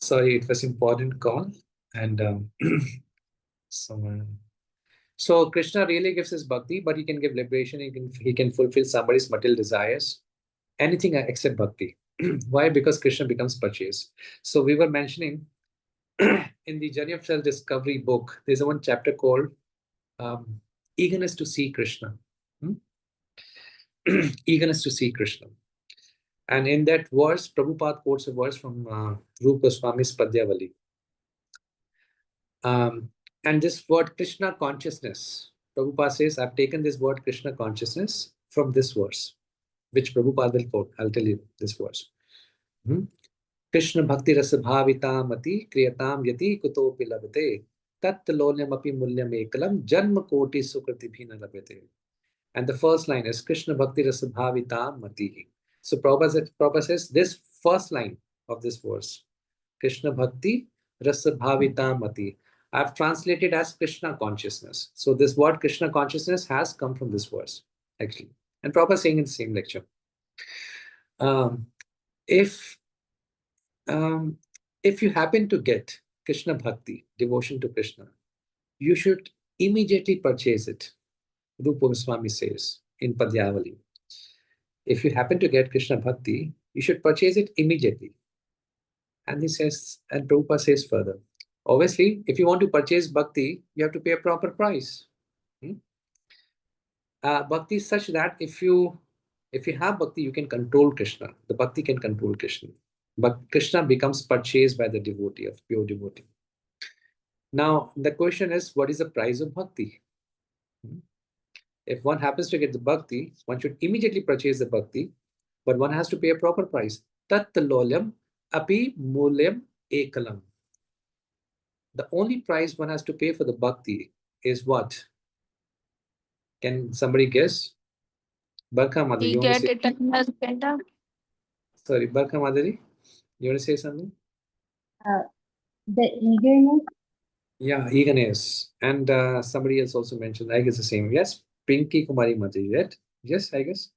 Sorry, it was important call and someone. So Krishna really gives his bhakti, but he can give liberation. He can fulfill somebody's material desires. Anything except bhakti. Why? Because Krishna becomes purchased. So we were mentioning in the Journey of Self-Discovery book, there's one chapter called Eagerness to See Krishna. Eagerness to see Krishna. And in that verse, Prabhupada quotes a verse from Rupa Goswami's Padyavali. And this word Krishna consciousness, Prabhupada says, I've taken this word Krishna consciousness from this verse, which Prabhupada will quote. I'll tell you this verse. Krishna bhakti rasa bhavita mati kriyatam yati kutopi labate tat lonyam api mulyam ekalam janma koti sukriti bhina labate. And the first line is Krishna bhakti rasa bhavita mati. So Prabhupada says this first line of this verse, Krishna bhakti rasa bhavita mati, I've translated as Krishna consciousness. So this word Krishna consciousness has come from this verse, actually. And Prabhupada saying in the same lecture. If you happen to get Krishna bhakti, devotion to Krishna, you should immediately purchase it. Rupa Goswami says in Padyavali. If you happen to get Krishna bhakti, you should purchase it immediately. And he says, and Prabhupada says further, obviously, if you want to purchase bhakti, you have to pay a proper price. Bhakti is such that if you have bhakti, you can control Krishna. The bhakti can control Krishna. But Krishna becomes purchased by the devotee, of pure devotee. Now, the question is, what is the price of bhakti? If one happens to get the bhakti, one should immediately purchase the bhakti, but one has to pay a proper price. Tat lolyam api mulyam ekalam. The only price one has to pay for the bhakti is what? Can somebody guess? Barkha Madhuri, We you want to get say? eternal splendour. Sorry, Barkha Madhuri, you want to say something? The eagerness. Yeah, eagerness. And somebody else also mentioned, I guess the same. Yes, Pinky Kumari Madhuri, right? Yes, I guess.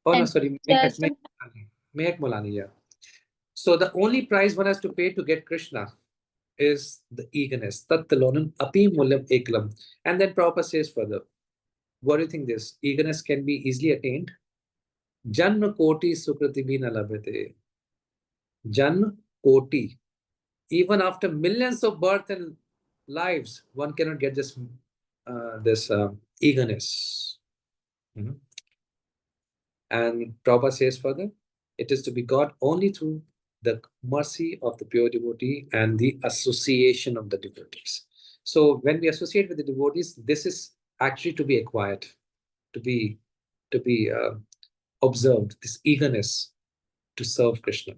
Oh, no, sorry, Mehak Mulani, yeah. So the only price one has to pay to get Krishna is the eagerness. Tat talonam api mulyam ekalam. And then Prabhupada says further, what do you think this? Eagerness can be easily attained. Janma koti sukriti bina labhate. Janma koti. Even after millions of births and lives, one cannot get this eagerness. And Prabhupada says further, it is to be got only through the mercy of the pure devotee and the association of the devotees. So when we associate with the devotees, this is actually to be acquired, to be observed, this eagerness to serve Krishna.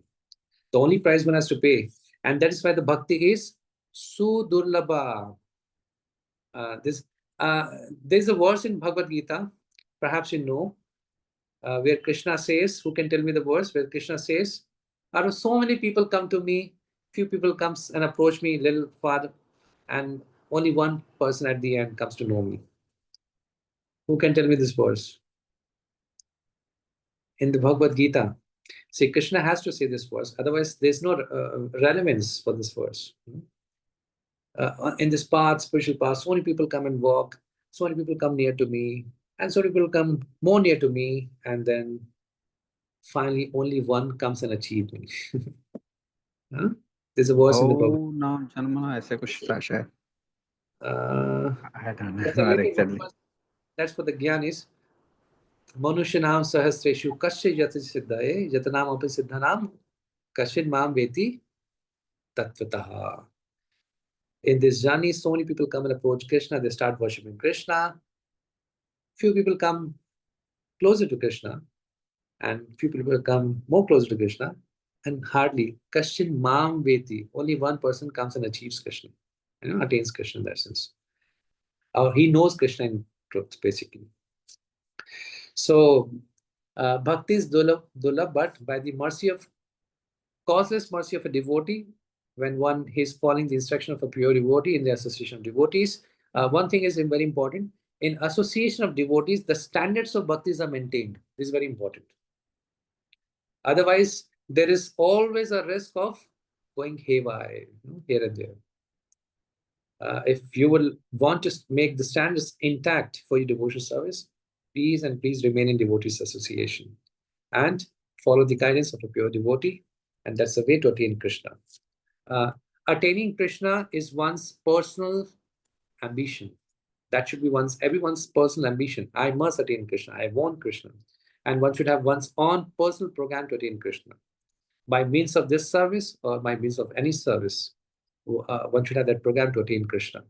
The only price one has to pay, and that is why the bhakti is sudurlabha. There's a verse in Bhagavad Gita, perhaps you know, where Krishna says, who can tell me the verse, where Krishna says, out of so many people come to me, few people comes and approach me little farther, and only one person at the end comes to know me. Who can tell me this verse? In the Bhagavad Gita, see, Krishna has to say this verse, otherwise there's no relevance for this verse. In this path, spiritual path, so many people come and walk, so many people come near to me, and so many people come more near to me, and then finally only one comes and achieves me. Huh? There's a verse in the Bhagavad Gita. नाम जन्म ऐसे कुछ था शायद. I don't That's know a not little exactly. that's for the Gyanis. Manushanam sahasreshu kasya yati siddhaye yatanam api siddhanam kashin mam veti tattvataha. In this journey, so many people come and approach Krishna. They start worshipping Krishna. Few people come closer to Krishna, and few people come more closer to Krishna, and hardly kashin mam veti. Only one person comes and achieves Krishna, attains Krishna in that sense. Or he knows Krishna in truth, basically. So, bhakti is dulabh, but by the causeless mercy of a devotee, when one is following the instruction of a pure devotee in the association of devotees, one thing is very important. In association of devotees, the standards of bhaktis are maintained. This is very important. Otherwise, there is always a risk of going haywire, here and there. If you will want to make the standards intact for your devotional service, please remain in devotees association and follow the guidance of a pure devotee, and that's the way to attain Krishna. Attaining Krishna is one's personal ambition. That should be everyone's personal ambition. I must attain Krishna. I want Krishna. And one should have one's own personal program to attain Krishna. By means of this service or by means of any service, one should have that program to attain Krishna.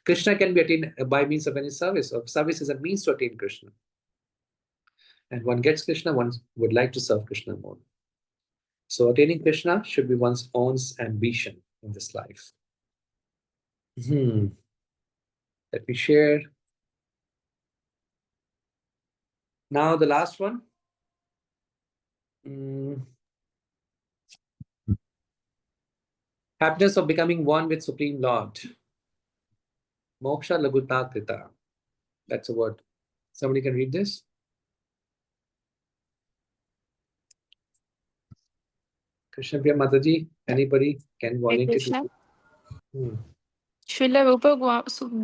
Krishna can be attained by means of any service, or service is a means to attain Krishna. And one gets Krishna, one would like to serve Krishna more. So attaining Krishna should be one's own ambition in this life. Let me share. Now the last one. Happiness of becoming one with Supreme Lord. Moksha Lagutta Krita. That's a word. Somebody can read this? Krishna Priya Mataji, anybody can volunteer? Krishna. Srila Rupa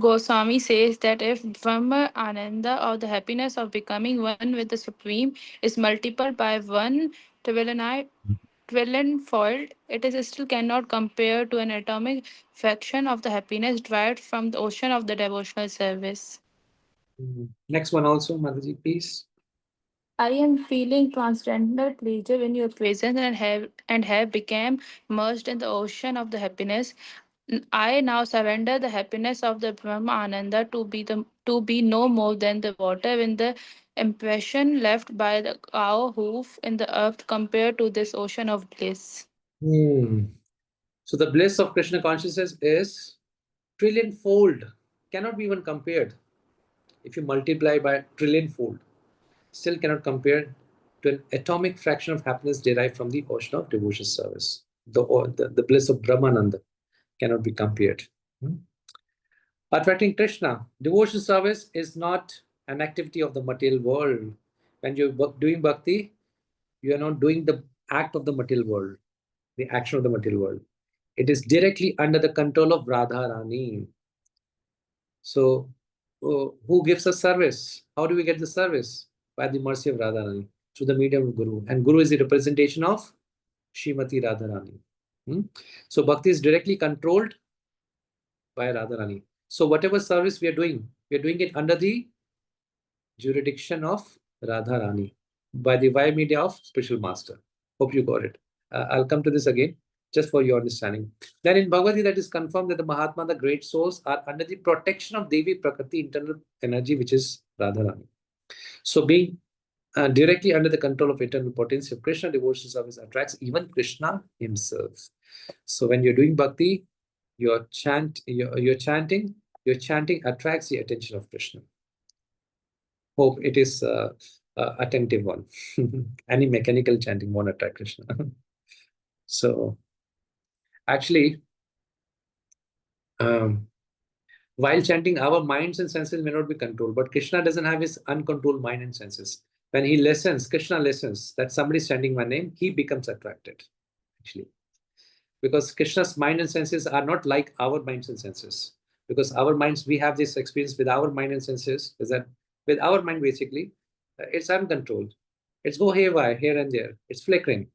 Goswami says that if Brahma Ananda, or the happiness of becoming one with the Supreme, is multiplied by 1,000,000-fold, it is still cannot compare to an atomic fraction of the happiness derived from the ocean of the devotional service. Next one also, Mataji, please. I am feeling transcendental pleasure in your presence and have become merged in the ocean of the happiness. I now surrender the happiness of the Brahma Ananda to be no more than the water in the impression left by the cow hoof in the earth compared to this ocean of bliss. So the bliss of Krishna consciousness is trillion-fold, cannot be even compared. If you multiply by trillion-fold, still cannot compare to an atomic fraction of happiness derived from the ocean of devotion service. The bliss of Brahmananda cannot be compared. Attracting Krishna. Devotion service is not an activity of the material world. When you're doing bhakti, you are not doing the act of the material world, the action of the material world. It is directly under the control of Radharani. So, who gives us service? How do we get the service? By the mercy of Radharani, through the medium of Guru. And Guru is the representation of Srimati Radharani. So, bhakti is directly controlled by Radharani. So, whatever service we are doing it under the jurisdiction of Radharani by the via media of Spiritual Master. Hope you got it. I'll come to this again, just for your understanding. Then in Bhagavad Gita, that is confirmed that the Mahatma, the great souls, are under the protection of Devi Prakriti, internal energy, which is Radharani. So being directly under the control of eternal potency of Krishna, devotional service attracts even Krishna himself. So when you're doing bhakti, your chanting attracts the attention of Krishna. Hope it is attentive one. Any mechanical chanting won't attract Krishna. So actually, while chanting, our minds and senses may not be controlled, but Krishna doesn't have his uncontrolled mind and senses. When he listens, Krishna listens that somebody is chanting my name, he becomes attracted, actually. Because Krishna's mind and senses are not like our minds and senses. Because our minds, we have this experience with our mind and senses, is that with our mind, basically, it's uncontrolled. It's go haywire here and there. It's flickering.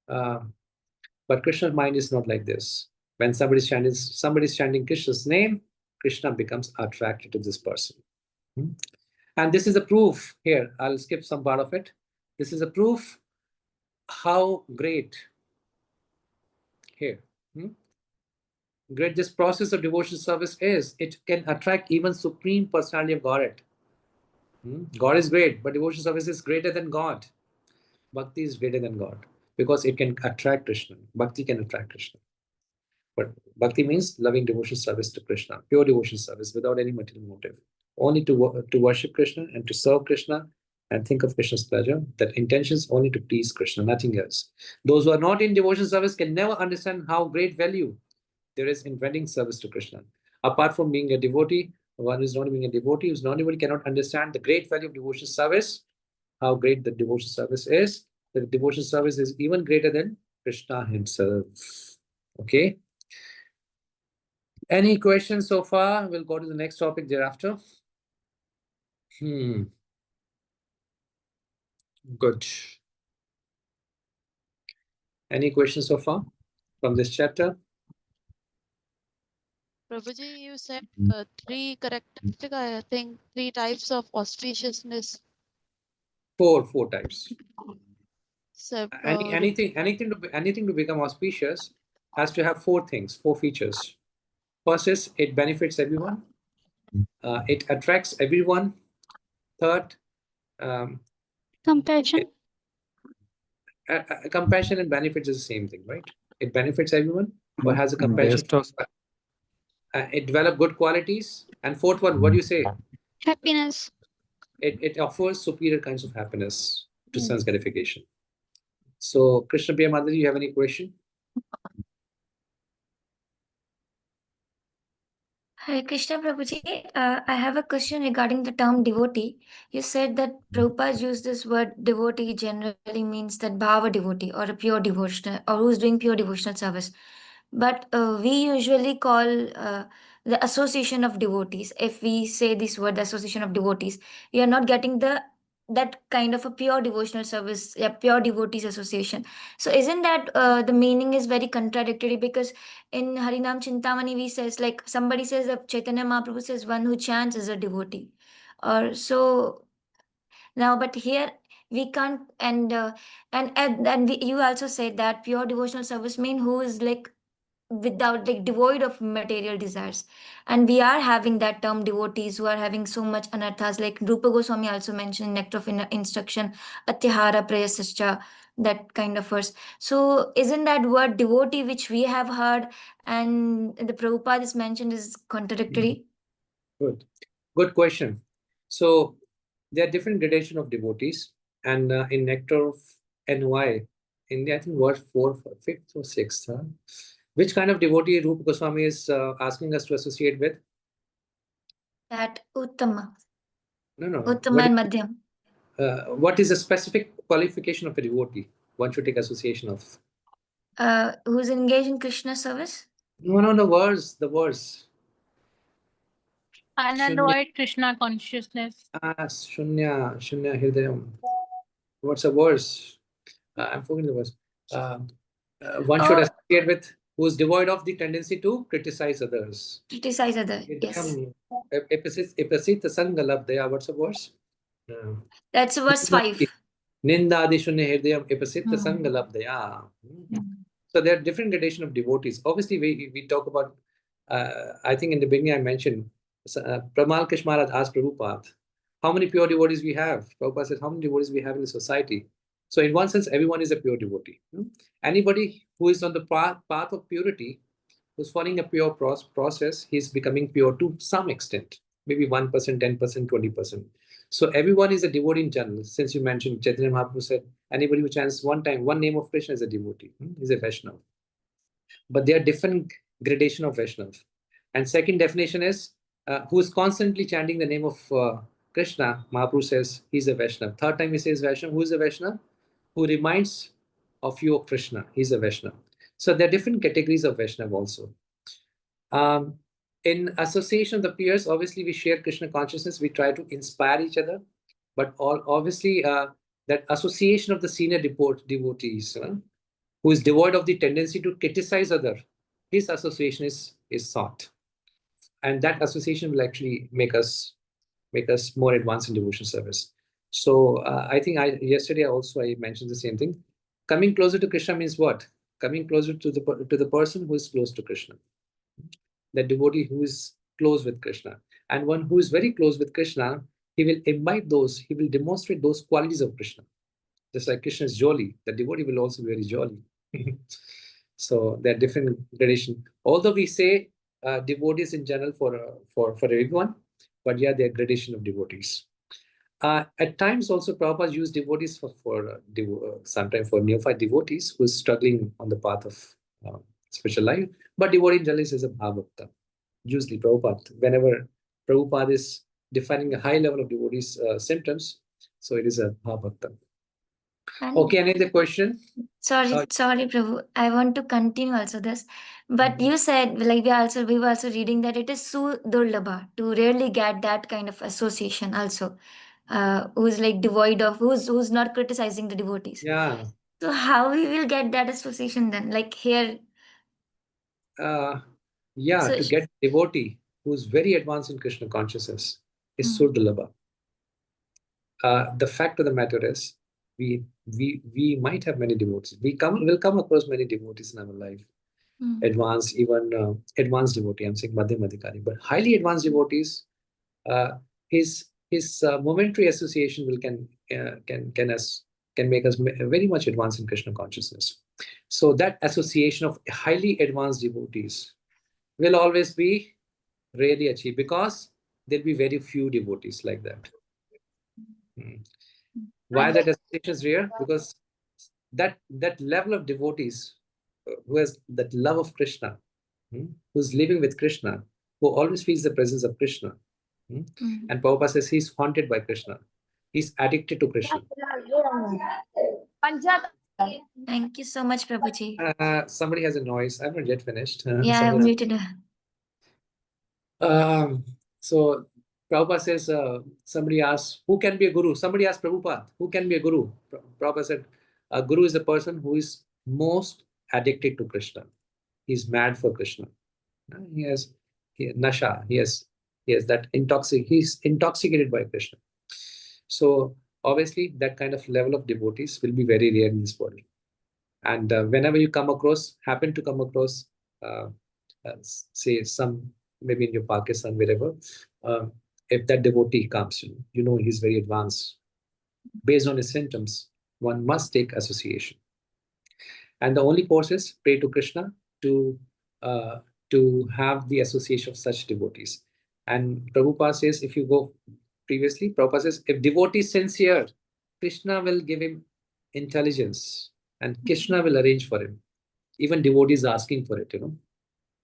But Krishna's mind is not like this. When somebody's chanting Krishna's name, Krishna becomes attracted to this person. And this is a proof here. I'll skip some part of it. This is a proof how great here. Great this process of devotion service is. It can attract even Supreme Personality of Godhead. God is great, but devotion service is greater than God. Bhakti is greater than God because it can attract Krishna. Bhakti can attract Krishna. But bhakti means loving devotion service to Krishna, pure devotion service without any material motive. Only to worship Krishna and to serve Krishna and think of Krishna's pleasure. That intention is only to please Krishna, nothing else. Those who are not in devotion service can never understand how great value there is in rendering service to Krishna. Apart from being a devotee, one who is not being a devotee, who's not anybody cannot understand the great value of devotion service, how great the devotion service is. The devotion service is even greater than Krishna himself. Okay. Any questions so far? We'll go to the next topic thereafter. Good. Any questions so far from this chapter? Prabhuji, you said three characteristics, I think 3 types of auspiciousness. Four types. So, Anything to become auspicious has to have 4 things, 4 features. First is it benefits everyone. It attracts everyone. Third, Compassion. Compassion and benefits is the same thing, right? It benefits everyone or has a compassion. It develops good qualities. And fourth one, what do you say? Happiness. It offers superior kinds of happiness to sense gratification. So, Krishna Priya Madhuri, you have any question? Hare Krishna Prabhuji, I have a question regarding the term devotee. You said that Prabhupada used this word devotee generally means that bhava devotee or a pure devotional or who's doing pure devotional service. But we usually call the association of devotees. If we say this word, the association of devotees, we are not getting that kind of a pure devotional service, a pure devotees association. So isn't that the meaning is very contradictory? Because in Harinam Chintamani we says like somebody says that Chaitanya Mahaprabhu says one who chants is a devotee, or so now. But here we can't, and you also said that pure devotional service mean who is like without like devoid of material desires, and we are having that term devotees who are having so much anarthas, like Rupa Goswami also mentioned in Nectar of Instruction atyahara prayasascha, that kind of verse. So isn't that word devotee which we have heard and the Prabhupada is mentioned is contradictory? Good question. So there are different gradations of devotees, and in Nectar of NY, in the, I think verse 4, 5th or 6th, which kind of devotee Rupa Goswami is asking us to associate with? That Uttama. No. Uttama and Madhyam. What is the specific qualification of a devotee one should take association of? Who's engaged in Krishna service? No, the verse. Unalloyed Krishna consciousness. Shunya Hridayam. What's a verse? I'm forgetting the verse. One should associate with who is devoid of the tendency to criticize others. Criticize others, yes. Epasita Sangalabdaya. What's the verse? That's verse 5. Nindadi Shunya Hridayam Epasita Sangalabdaya. So there are different gradations of devotees. Obviously, we talk about, I think in the beginning I mentioned, Pramal Krish Maharaj asked Prabhupada, how many pure devotees we have? Prabhupada said, how many devotees we have in the society? So in one sense, everyone is a pure devotee. Anybody who is on the path of purity, who's following a pure process, he's becoming pure to some extent, maybe 1%, 10%, 20%. So everyone is a devotee in general. Since you mentioned, Chaitanya Mahaprabhu said, anybody who chants one name of Krishna is a devotee, is a Vaishnava. But there are different gradation of Vaishnava. And second definition is, who is constantly chanting the name of Krishna, Mahaprabhu says he's a Vaishnava. Third time he says Vaishnava. Who is a Vaishnava? Who reminds of you of Krishna. He's a Vaishnava. So there are different categories of Vaishnava also. In association of the peers, obviously we share Krishna consciousness. We try to inspire each other. But obviously that association of the senior devotees, who is devoid of the tendency to criticize others, his association is sought. And that association will actually make us more advanced in devotional service. So I think yesterday also I mentioned the same thing. Coming closer to Krishna means what? Coming closer to the person who is close to Krishna. That devotee who is close with Krishna. And one who is very close with Krishna, he will demonstrate those qualities of Krishna. Just like Krishna is jolly, the devotee will also be very jolly. So there are different gradations. Although we say devotees in general for everyone, but yeah, there are gradation of devotees. At times also Prabhupada used devotees sometimes for neophyte devotees who is struggling on the path of spiritual life. But devotee in general is a bhavakta. Usually Prabhupada, whenever Prabhupada is defining a high level of devotees symptoms, so it is a bhavakta. Okay, any other question? Sorry, Prabhu. I want to continue also this. But you said like we were also reading that it is so durlabha to rarely get that kind of association also. Who's like devoid of who's not criticizing the devotees. Yeah. So how we will get that association then? Like here. Yeah, So to get devotee who's very advanced in Krishna consciousness is so durlabha. The fact of the matter is, we might have many devotees. Will come across many devotees in our life. Advanced, even advanced devotee. I'm saying Madhyam Adhikari, but highly advanced devotees. His momentary association can make us very much advanced in Krishna consciousness. So that association of highly advanced devotees will always be rarely achieved because there'll be very few devotees like that. Why that association is rare? Because that level of devotees who has that love of Krishna, who's living with Krishna, who always feels the presence of Krishna. And Prabhupada says he's haunted by Krishna. He's addicted to Krishna. Thank you so much, Prabhuji. Somebody has a noise. I'm not yet finished. Yeah, I've muted her. So Prabhupada says, somebody asks, who can be a guru? Somebody asked Prabhupada, who can be a guru? Prabhupada said, a guru is a person who is most addicted to Krishna. He's mad for Krishna. He has nasha. He has that he's intoxicated by Krishna. So obviously that kind of level of devotees will be very rare in this world. And whenever you happen to come across, say maybe in your Pakistan, wherever, if that devotee comes, you know he's very advanced. Based on his symptoms, one must take association. And the only course is pray to Krishna to have the association of such devotees. And Prabhupada says, if you go previously, Prabhupada says, if devotee is sincere, Krishna will give him intelligence and Krishna will arrange for him. Even devotees asking for it,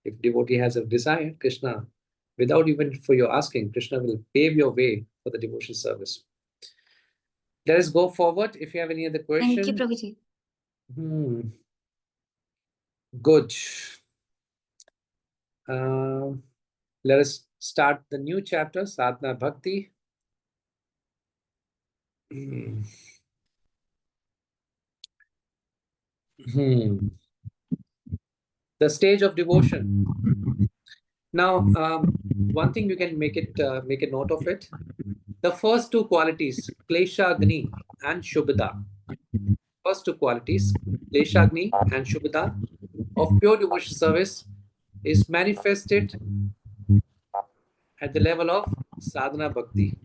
If devotee has a desire, Krishna, without even for your asking, Krishna will pave your way for the devotional service. Let us go forward. If you have any other question. Thank you, Prabhuji. Good. Let us start the new chapter, Sadhana Bhakti. The stage of devotion. Now, one thing you can make a note of it. The first two qualities, Kleshagni and Shubhada. First two qualities, Kleshagni and Shubhada, of pure devotional service is manifested at the level of Sadhana Bhakti.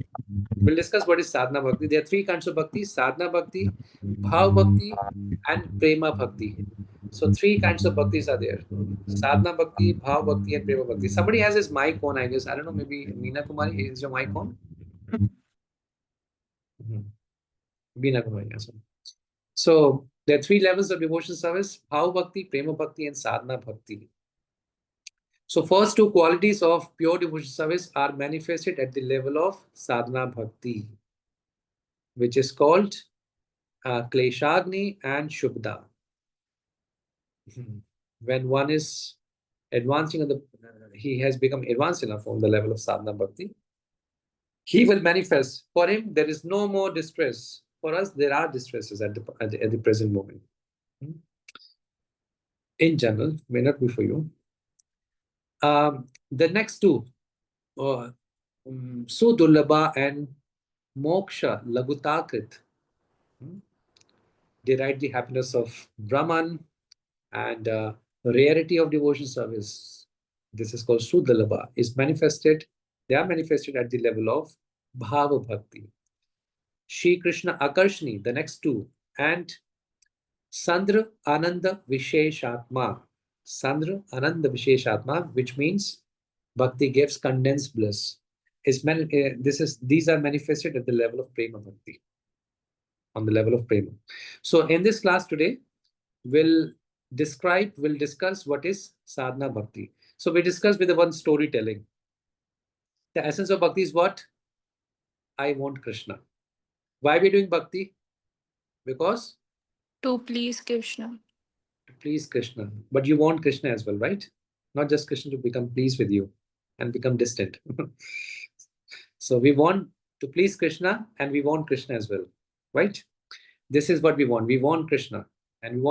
We'll discuss what is Sadhana Bhakti. There are three kinds of Bhakti: Sadhana Bhakti, Bhav Bhakti, and Prema Bhakti. So three kinds of Bhaktis are there: Sadhana Bhakti, Bhav Bhakti, and Prema Bhakti. Somebody has his mic on, I guess. I don't know, maybe Meena Kumari, is your mic on? Meena Kumari, yes. So there are three levels of devotional service: Bhav Bhakti, Prema Bhakti, and Sadhana Bhakti. So first two qualities of pure devotional service are manifested at the level of Sadhana Bhakti, which is called Kleshagni and Shubhada. When one is advancing he has become advanced enough on the level of Sadhana Bhakti, he will manifest. For him, there is no more distress. For us, there are distresses at the present moment. In general, may not be for you. The next two, Sudulabha and Moksha Lagutakrit, derive the happiness of Brahman and rarity of devotion service. This is called Sudalabha. They are manifested at the level of Bhava Bhakti. Shri Krishna Akarshni, the next two, and Sandra Ananda Visheshatma. Sandra Ananda Visheshatma, which means Bhakti gives condensed bliss. These are manifested at the level of Prema Bhakti. On the level of Prema. So in this class today, we'll discuss what is Sadhana Bhakti. So we discussed with the one storytelling. The essence of Bhakti is what? I want Krishna. Why are we doing Bhakti? Because? To please Krishna. To please Krishna. But you want Krishna as well, right? Not just Krishna to become pleased with you and become distant. So we want to please Krishna and we want Krishna as well, right? This is what we want. We want Krishna. And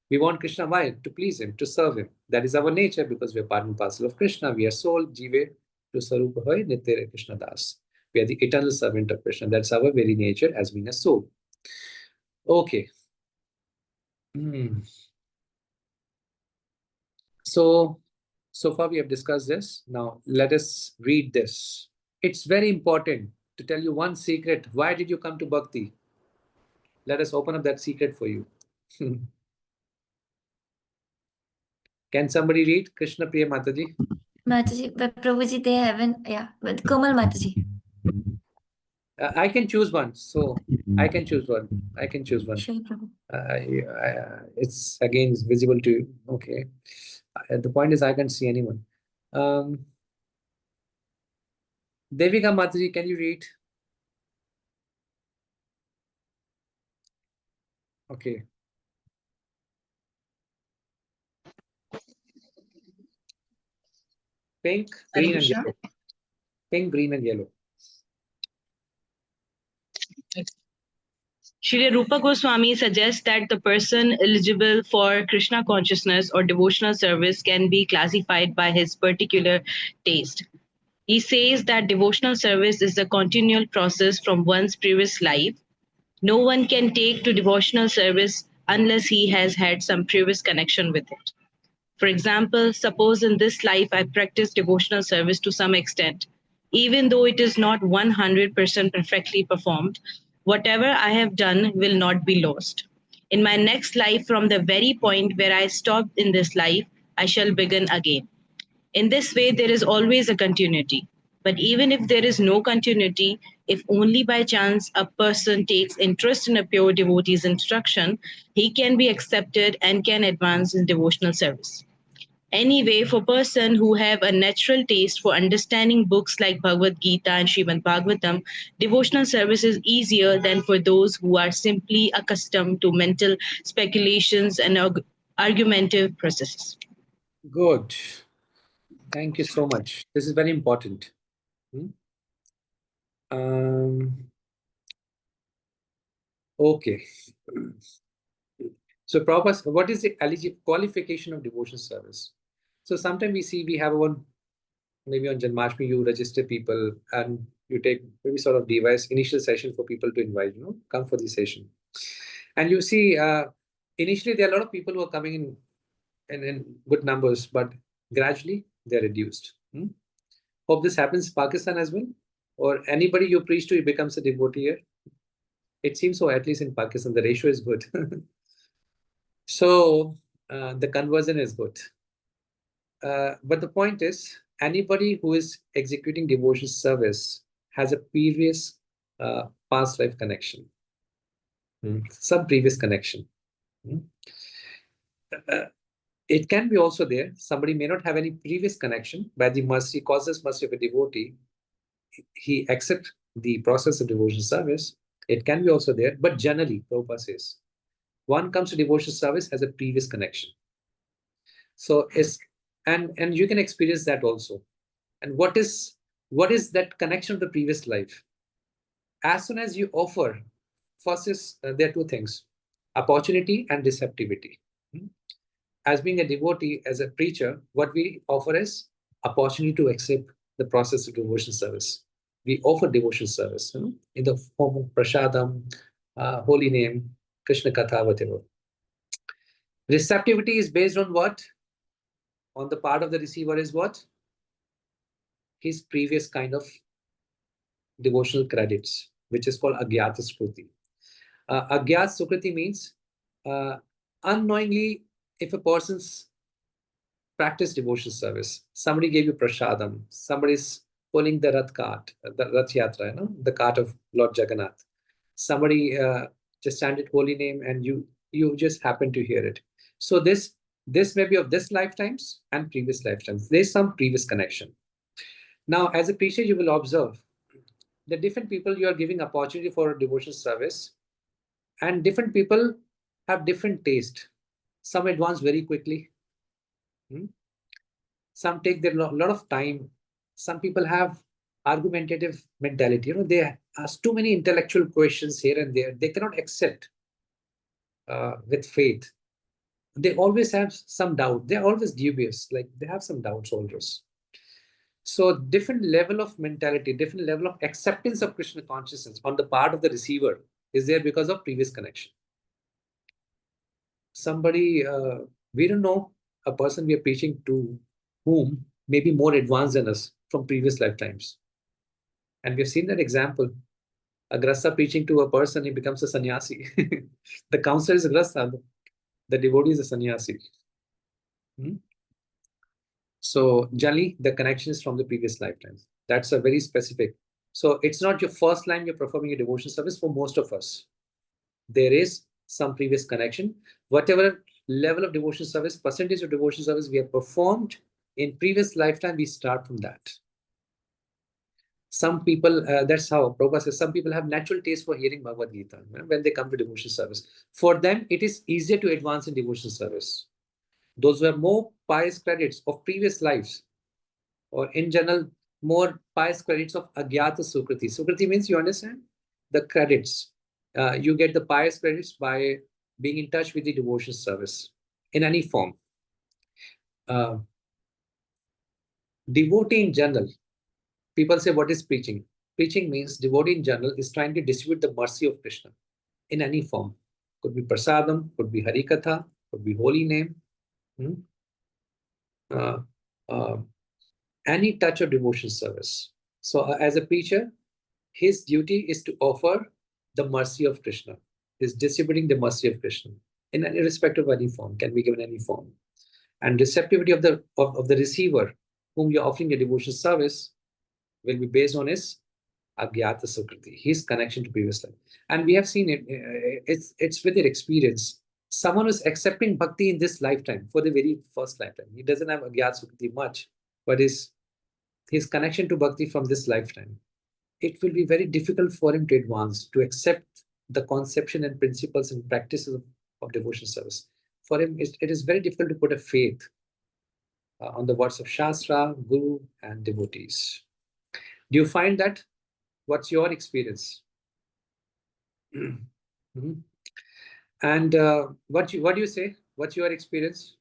we want Krishna. Why? To please him, to serve him. That is our nature because we are part and parcel of Krishna. We are soul, jive, to sarupa hoy, nityare Krishna das. We are the eternal servant of Krishna. That's our very nature as being a soul. Okay. So far we have discussed this. Now let us read this. It's very important to tell you one secret. Why did you come to Bhakti? Let us open up that secret for you. Can somebody read? Krishna Priya Mataji. Mataji, but Prabhuji, they haven't. Yeah, but Komal Mataji. I can choose one. So I can choose one. I can choose one. Sure, Prabhu. It's again it's visible to you. Okay. The point is I can't see anyone. Devika Mataji, can you read? Okay. Pink, green, and yellow. Pink, green, and yellow. Shri Rupa Goswami suggests that the person eligible for Krishna consciousness or devotional service can be classified by his particular taste. He says that devotional service is a continual process from one's previous life. No one can take to devotional service unless he has had some previous connection with it. For example, suppose in this life I practice devotional service to some extent. Even though it is not 100% perfectly performed, whatever I have done will not be lost. In my next life, from the very point where I stopped in this life, I shall begin again. In this way, there is always a continuity. But even if there is no continuity, if only by chance a person takes interest in a pure devotee's instruction, he can be accepted and can advance in devotional service. Anyway, for person who have a natural taste for understanding books like Bhagavad Gita and Srimad Bhagavatam, devotional service is easier than for those who are simply accustomed to mental speculations and argumentative processes. Good. Thank you so much. This is very important. Okay. So, Prabhupada, what is the qualification of devotional service? So, sometimes we see we have one, maybe on Janmashtami, you register people and you take maybe sort of device initial session for people to invite, come for the session. And you see, initially there are a lot of people who are coming in good numbers, but gradually they're reduced. Hope this happens in Pakistan as well. Or anybody you preach to, he becomes a devotee here. It seems so, at least in Pakistan, the ratio is good. So the conversion is good. But the point is, anybody who is executing devotional service has a previous past life connection, some previous connection. It can be also there. Somebody may not have any previous connection, by the mercy, causeless mercy of a devotee, he accepts the process of devotional service. It can be also there, but generally, Prabhupada says, one comes to devotional service has a previous connection. So and you can experience that also. And what is that connection of the previous life? As soon as you offer, first is there are two things: opportunity and receptivity. As being a devotee, as a preacher, what we offer is opportunity to accept the process of devotional service. We offer devotional service in the form of prasadam, holy name, Krishna Katha, whatever. Receptivity is based on what? On the part of the receiver is what? His previous kind of devotional credits, which is called Agyata Sukriti. Agyat Sukriti means unknowingly, if a person's practice devotional service, somebody gave you prasadam, somebody's pulling the Rath cart, the Rath Yatra, the cart of Lord Jagannath. Somebody just chanted holy name and you just happen to hear it. So this may be of this lifetimes and previous lifetimes. There's some previous connection. Now, as a preacher, you will observe the different people you are giving opportunity for devotional service. And different people have different taste. Some advance very quickly. Some take their lot of time. Some people have argumentative mentality. They ask too many intellectual questions here and there. They cannot accept with faith. They always have some doubt. They're always dubious. Like they have some doubts always. So different level of mentality, different level of acceptance of Krishna consciousness on the part of the receiver is there because of previous connection. Somebody, we don't know, a person we are preaching to whom may be more advanced than us from previous lifetimes. And we've seen that example. A grasta preaching to a person, he becomes a sannyasi. The counselor is a grasta, the devotee is a sannyasi. So generally, the connection is from the previous lifetimes. That's a very specific. So it's not your first time you're performing a devotion service for most of us. There is some previous connection. Whatever level of devotion service, percentage of devotion service we have performed in previous lifetime, we start from that. Some people, that's how Prabhupada says, some people have natural taste for hearing Bhagavad Gita when they come to devotion service. For them, it is easier to advance in devotion service. Those who have more pious credits of previous lives, or in general, more pious credits of Agyata Sukriti. Sukriti means, you understand? The credits. You get the pious credits by being in touch with the devotion service in any form. Devotee in general, people say, what is preaching? Preaching means devotee in general is trying to distribute the mercy of Krishna in any form. Could be prasadam, could be harikatha, could be holy name. Any touch of devotion service. So as a preacher, his duty is to offer the mercy of Krishna. Is distributing the mercy of Krishna in any respect of any form, can be given any form. And receptivity of the receiver, whom you're offering a devotion service, will be based on his Agyata Sukriti, his connection to previous life. And we have seen it, it's with their experience. Someone who's accepting bhakti in this lifetime, for the very first lifetime, he doesn't have Agyata Sukriti much, but his connection to bhakti from this lifetime, it will be very difficult for him to advance, to accept the conception and principles and practices of devotion service. For him, it is very difficult to put a faith on the words of Shastra, Guru, and devotees. Do you find that? What's your experience? And what do you say? What's your experience?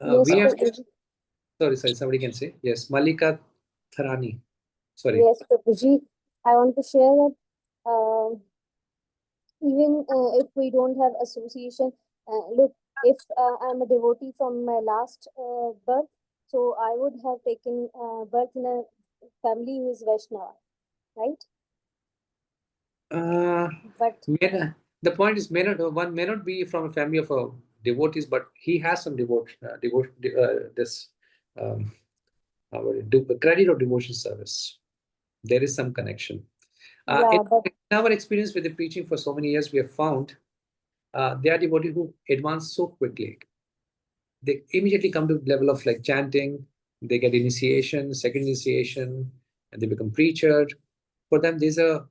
Yes, we have. Sorry, somebody can say. Yes, Malika Tharani. Sorry. Yes, Prabhuji, I want to share that even if we don't have association, look, if I'm a devotee from my last birth, so I would have taken birth in a family who is Vaishnava, right? But the point is, one may not be from a family of devotees, but he has some credit of devotion service. There is some connection. In our experience with the preaching for so many years, we have found they are devotees who advance so quickly. They immediately come to the level of like chanting, they get initiation, second initiation, and they become preacher. For them, there's a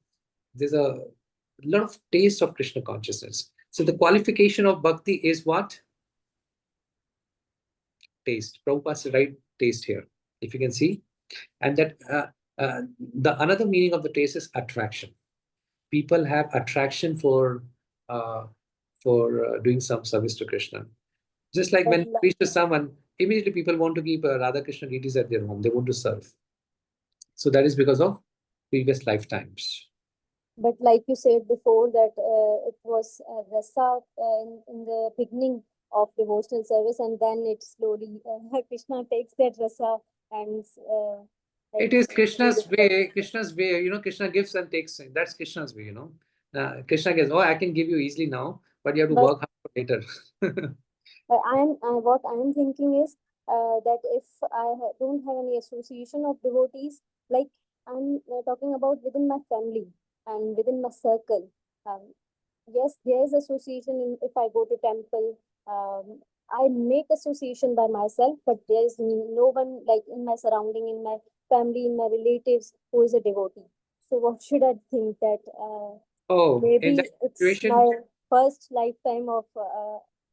lot of taste of Krishna consciousness. So the qualification of bhakti is what? Taste. Prabhupada said, right? Taste here, if you can see. And that the another meaning of the taste is attraction. People have attraction for doing some service to Krishna. Just like when you preach to someone, immediately people want to keep Radha Krishna deities at their home. They want to serve. So that is because of previous lifetimes. But like you said before, that it was rasa in the beginning of devotional service, and then it slowly Krishna takes that rasa and it is Krishna's way. Krishna's way. Krishna gives and takes. That's Krishna's way. Krishna gives. Oh, I can give you easily now, but you have to work hard for later. What I am thinking is that if I don't have any association of devotees, like I'm talking about within my family and within my circle. Yes, there is association if I go to temple. I make association by myself, but there is no one like in my surrounding, in my family, in my relatives who is a devotee. So what should I think that? Oh, in Maybe that it's situation, my first lifetime of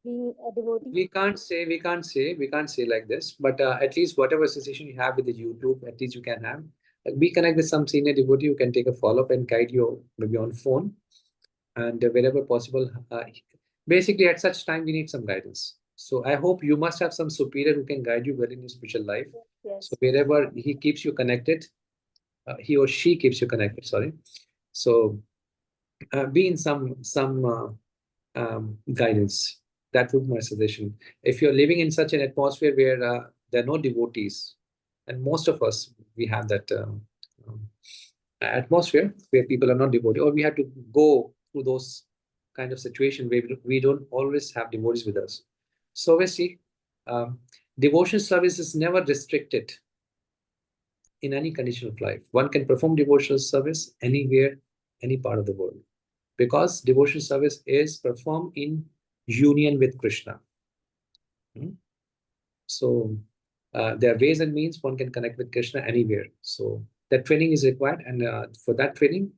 being a devotee. we can't say like this, but at least whatever association you have with the YouTube, at least you can have. Be connect with some senior devotee who can take a follow-up and guide you maybe on phone, and wherever possible. Basically, at such time, we need some guidance. So I hope you must have some superior who can guide you well in your spiritual life. Yes. So wherever he keeps you connected, he or she keeps you connected. Sorry. So be in some guidance. That would be my suggestion. If you're living in such an atmosphere where there are no devotees, and most of us, we have that um, atmosphere where people are not devoted, or we have to go through those kind of situation where we don't always have devotees with us. So obviously, devotion service is never restricted in any condition of life. One can perform devotional service anywhere, any part of the world, because devotional service is performed in union with Krishna. So there are ways and means one can connect with Krishna anywhere. So that training is required, and for that training,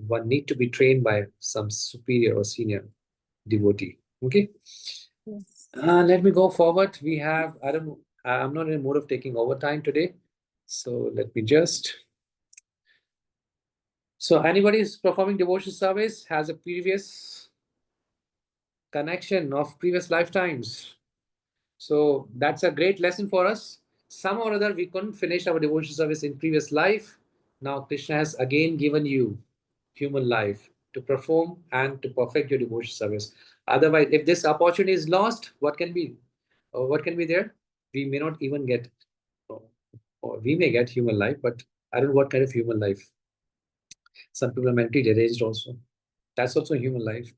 one need to be trained by some superior or senior devotee. Okay. Yes. Let me go forward. We have, I don't know, I'm not in a mode of taking overtime today. So let me just. So anybody who's performing devotion service has a previous connection of previous lifetimes. So that's a great lesson for us. Some or other we couldn't finish our devotion service in previous life. Now Krishna has again given you human life to perform and to perfect your devotion service. Otherwise, if this opportunity is lost, what can be there? We may not even get, or we may get human life, but I don't know what kind of human life. Some people are mentally deranged also. That's also human life.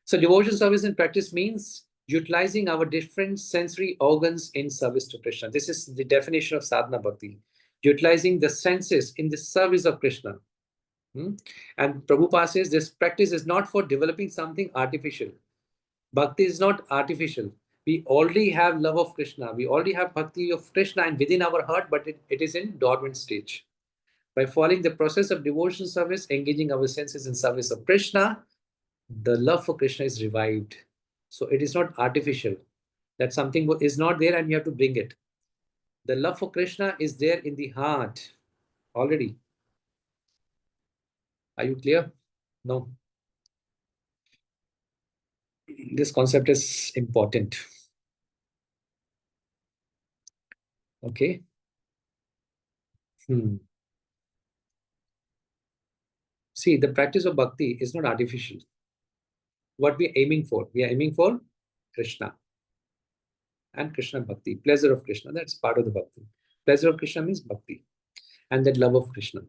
So devotion service in practice means utilizing our different sensory organs in service to Krishna. This is the definition of sadhana bhakti. Utilizing the senses in the service of Krishna. And Prabhupada says this practice is not for developing something artificial. Bhakti is not artificial. We already have love of Krishna. We already have bhakti of Krishna and within our heart, but it is in dormant stage. By following the process of devotion service, engaging our senses in service of Krishna, the love for Krishna is revived. So it is not artificial. That something is not there and you have to bring it. The love for Krishna is there in the heart already. Are you clear? No. This concept is important. Okay. See, the practice of bhakti is not artificial. What we are aiming for? We are aiming for Krishna. And Krishna bhakti. Pleasure of Krishna. That's part of the bhakti. Pleasure of Krishna means bhakti. And that love of Krishna.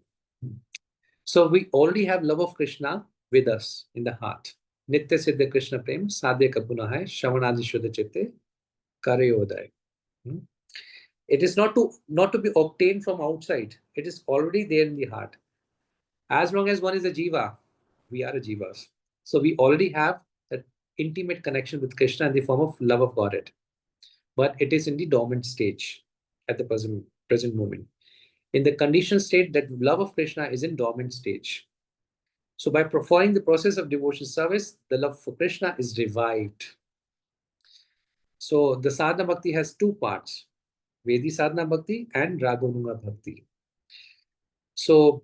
So we already have love of Krishna with us in the heart. Nitya Siddha Krishna Prem, Sadhya Kapunahai, Shavanadi Shuddha Chitte, Karayodai. It is not to be obtained from outside. It is already there in the heart. As long as one is a jiva, we are a jivas. So we already have that intimate connection with Krishna in the form of love of Godhead. But it is in the dormant stage at the present moment. In the conditioned state, that love of Krishna is in dormant stage. So by performing the process of devotion service, the love for Krishna is revived. So the sadhana bhakti has two parts, Vedi sadhana bhakti and Ragonunga bhakti. So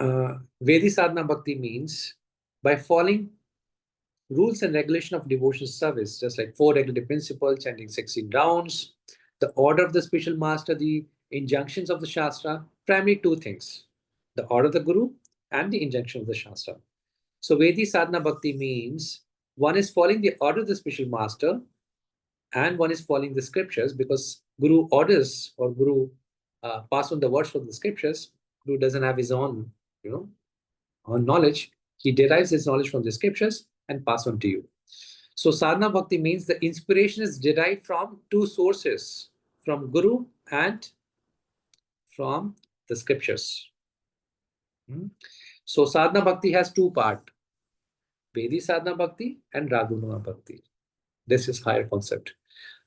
Vedi sadhana bhakti means by following rules and regulation of devotion service, just like 4 regulative principles, chanting 16 rounds, the order of the spiritual master, the injunctions of the Shastra, primarily 2 things, the order of the Guru and the injunction of the Shastra. So Vedi sadhana bhakti means one is following the order of the spiritual master and one is following the scriptures, because Guru orders or Guru pass on the words from the scriptures. Guru doesn't have his own, own knowledge. He derives his knowledge from the scriptures and pass on to you. So sadhana bhakti means the inspiration is derived from 2 sources, from Guru and from the scriptures. So sadhana bhakti has 2 parts, Vedi sadhana bhakti and Ragunuga bhakti. This is higher concept.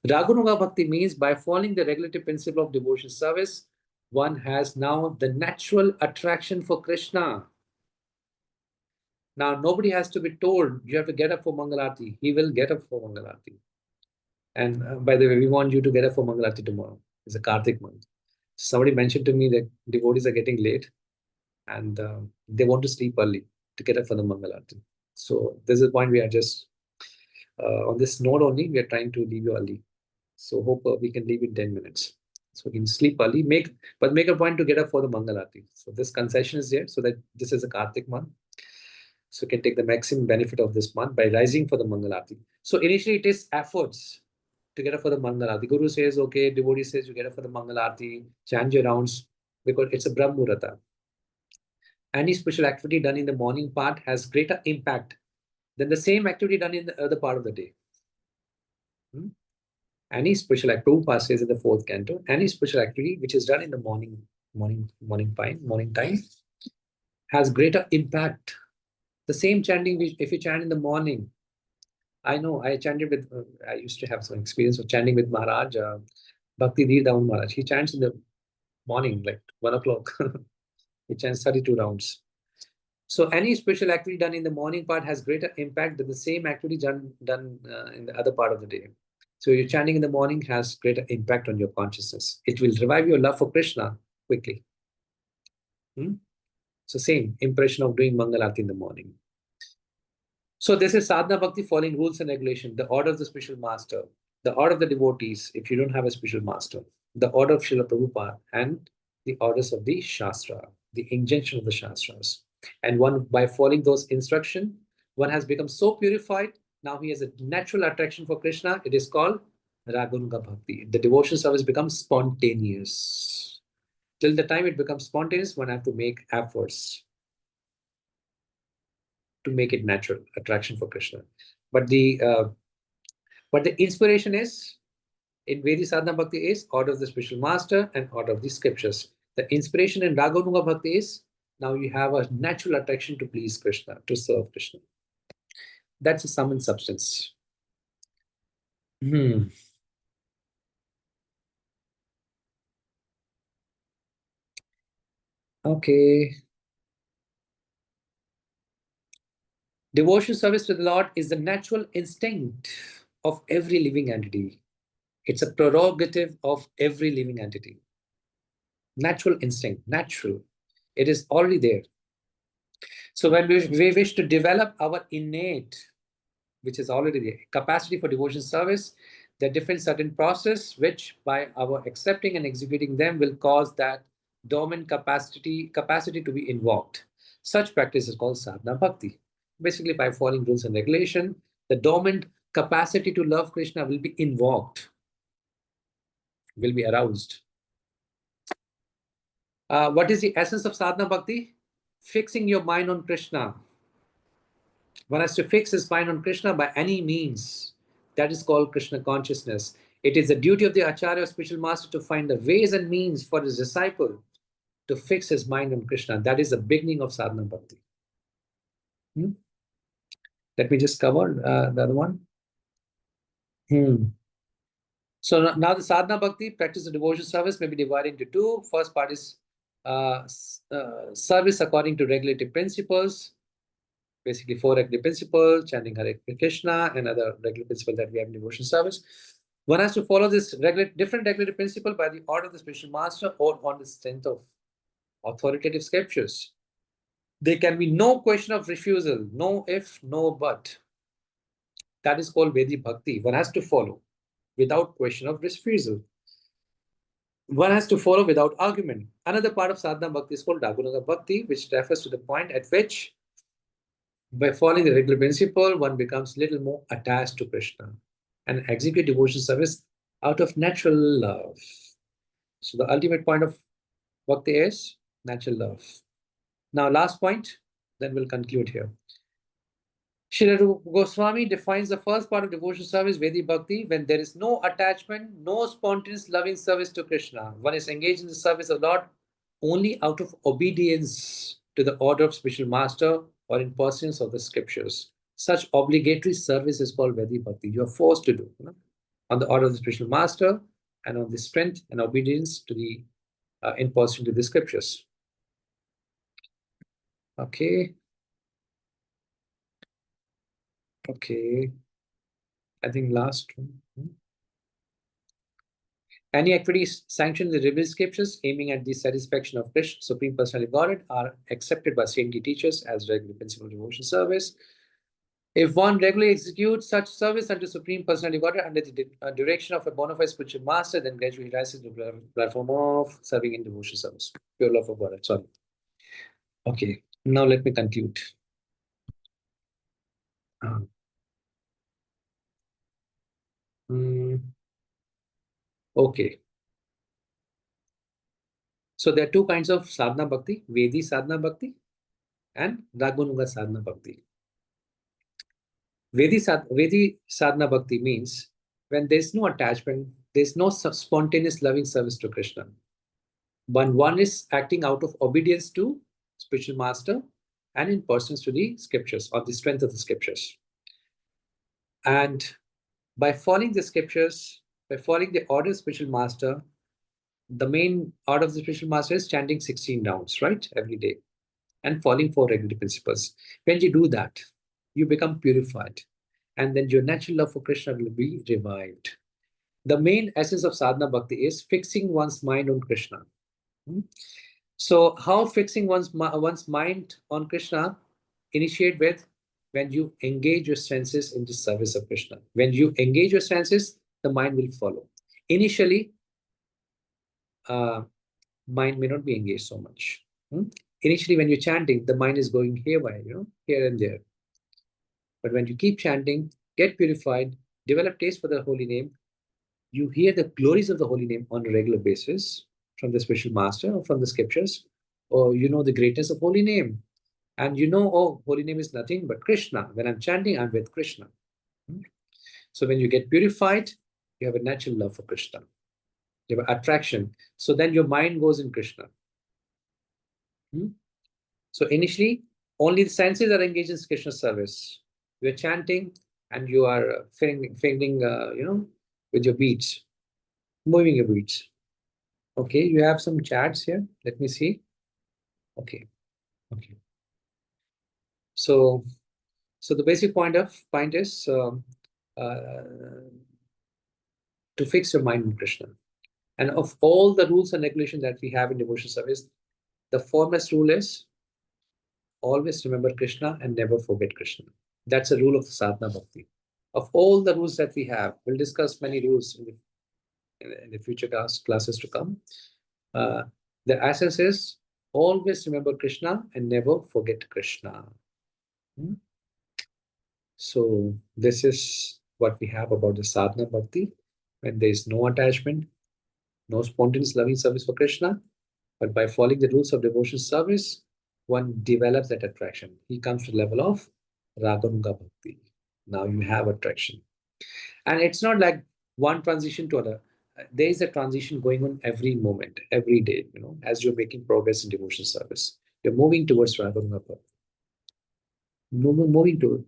Ragunuga bhakti means by following the regulative principle of devotion service, one has now the natural attraction for Krishna. Now, nobody has to be told you have to get up for Mangalarti. He will get up for Mangalarti. And by the way, we want you to get up for Mangalarti tomorrow. It's a Kartik month. Somebody mentioned to me that devotees are getting late and they want to sleep early to get up for the Mangalarti. So this is the point we are just, on this note only, we are trying to leave you early. So hope we can leave in 10 minutes. So we can sleep early, but make a point to get up for the Mangalarti. So this concession is there so that this is a Kartik month. So you can take the maximum benefit of this month by rising for the Mangalarti. So initially it is efforts to get up for the Mangalarti. Guru says, okay, devotee says you get up for the Mangalarti, chant your rounds, because it's a Brahmurata. Any special activity done in the morning part has greater impact than the same activity done in the other part of the day. Any special activity, Prabhupada says in the 4th canto, any special activity which is done in the morning time has greater impact. The same chanting, if you chant in the morning, I know I chanted with, I used to have some experience of chanting with Maharaj, Bhakti Sastri Maharaj. He chants in the morning, like 1 o'clock. He chants 32 rounds. So any special activity done in the morning part has greater impact than the same activity done in the other part of the day. So your chanting in the morning has greater impact on your consciousness. It will revive your love for Krishna quickly. So same impression of doing Mangalarti in the morning. So this is sadhana bhakti following rules and regulation, the order of the spiritual master, the order of the devotees if you don't have a spiritual master, the order of Srila Prabhupada, and the orders of the Shastra, the injunction of the Shastras. And one, by following those instructions, one has become so purified. Now he has a natural attraction for Krishna. It is called Raganuga Bhakti. The devotion service becomes spontaneous. Till the time it becomes spontaneous, one has to make efforts to make it natural, attraction for Krishna. But the inspiration is, in Vedic sadhana bhakti is order of the spiritual master and order of the scriptures. The inspiration in Raganuga Bhakti is, now you have a natural attraction to please Krishna, to serve Krishna. That's a sum and substance. Okay. Devotion service to the Lord is the natural instinct of every living entity. It's a prerogative of every living entity. Natural instinct, natural. It is already there. So when we wish to develop our innate, which is already there, capacity for devotion service, there are different certain process which by our accepting and executing them will cause that dormant capacity to be invoked. Such practice is called sadhana bhakti. Basically, by following rules and regulation, the dormant capacity to love Krishna will be invoked, will be aroused. What is the essence of sadhana bhakti? Fixing your mind on Krishna. One has to fix his mind on Krishna by any means. That is called Krishna consciousness. It is the duty of the Acharya or spiritual master to find the ways and means for his disciple to fix his mind on Krishna. That is the beginning of sadhana bhakti. Let me just cover the other one. So now the sadhana bhakti, practice of devotion service, may be divided into two. First part is service according to regulative principles. Basically 4 regulative principles, chanting Hare Krishna and other regulative principles that we have in devotion service. One has to follow this different regulative principle by the order of the spiritual master or on the strength of authoritative scriptures. There can be no question of refusal, no if, no but. That is called Vedic Bhakti. One has to follow without question of refusal. One has to follow without argument. Another part of sadhana bhakti is called Raganuga Bhakti, which refers to the point at which, by following the regular principle, one becomes little more attached to Krishna and execute devotion service out of natural love. So the ultimate point of bhakti is natural love. Now, last point, then we'll conclude here. Srila Goswami defines the first part of devotion service, Vedic Bhakti, when there is no attachment, no spontaneous loving service to Krishna. One is engaged in the service of Lord only out of obedience to the order of spiritual master or in pursuance of the scriptures. Such obligatory service is called Vedic Bhakti. You are forced to do on the order of the spiritual master and on the strength and obedience to the in pursuit to the scriptures. Okay. Okay. I think last one. Any activities sanctioned in the revealed scriptures aiming at the satisfaction of Krishna, Supreme Personality of Godhead, are accepted by saintly teachers as regular principle of devotion service. If one regularly executes such service unto Supreme Personality of Godhead under the direction of a bona fide spiritual master, then gradually rises to the platform of serving in devotion service. Pure love of Godhead. Sorry. Okay. Now let me conclude. Okay. So there are two kinds of sadhana bhakti, Vedi sadhana bhakti and Raganuga sadhana bhakti. Vedi sadhana bhakti means when there's no attachment, there's no spontaneous loving service to Krishna. When one is acting out of obedience to spiritual master and in persons to the scriptures or the strength of the scriptures. And by following the scriptures, by following the order of spiritual master, the main order of the spiritual master is chanting 16 rounds, right? Every day. And following 4 regular principles. When you do that, you become purified. And then your natural love for Krishna will be revived. The main essence of sadhana bhakti is fixing one's mind on Krishna. So how fixing one's mind on Krishna initiate with when you engage your senses in the service of Krishna. When you engage your senses, the mind will follow. Initially, mind may not be engaged so much. Initially, when you're chanting, the mind is going haywire, here and there. But when you keep chanting, get purified, develop taste for the holy name, you hear the glories of the holy name on a regular basis from the spiritual master or from the scriptures, or you know the greatness of holy name. And you know, oh, holy name is nothing but Krishna. When I'm chanting, I'm with Krishna. So when you get purified, you have a natural love for Krishna. You have attraction. So then your mind goes in Krishna. So initially, only the senses are engaged in Krishna service. You're chanting and you are fingering, with your beats, moving your beats. Okay, you have some chats here. Let me see. Okay. So the basic point is to fix your mind on Krishna. And of all the rules and regulations that we have in devotion service, the foremost rule is always remember Krishna and never forget Krishna. That's a rule of the sadhana bhakti. Of all the rules that we have, we'll discuss many rules in the future classes to come. The essence is always remember Krishna and never forget Krishna. So this is what we have about the sadhana bhakti. When there is no attachment, no spontaneous loving service for Krishna, but by following the rules of devotion service, one develops that attraction. He comes to the level of Raganuga Bhakti. Now you have attraction. And it's not like one transition to another. There is a transition going on every moment, every day, as you're making progress in devotion service. You're moving towards Raganuga Bhakti. Moving to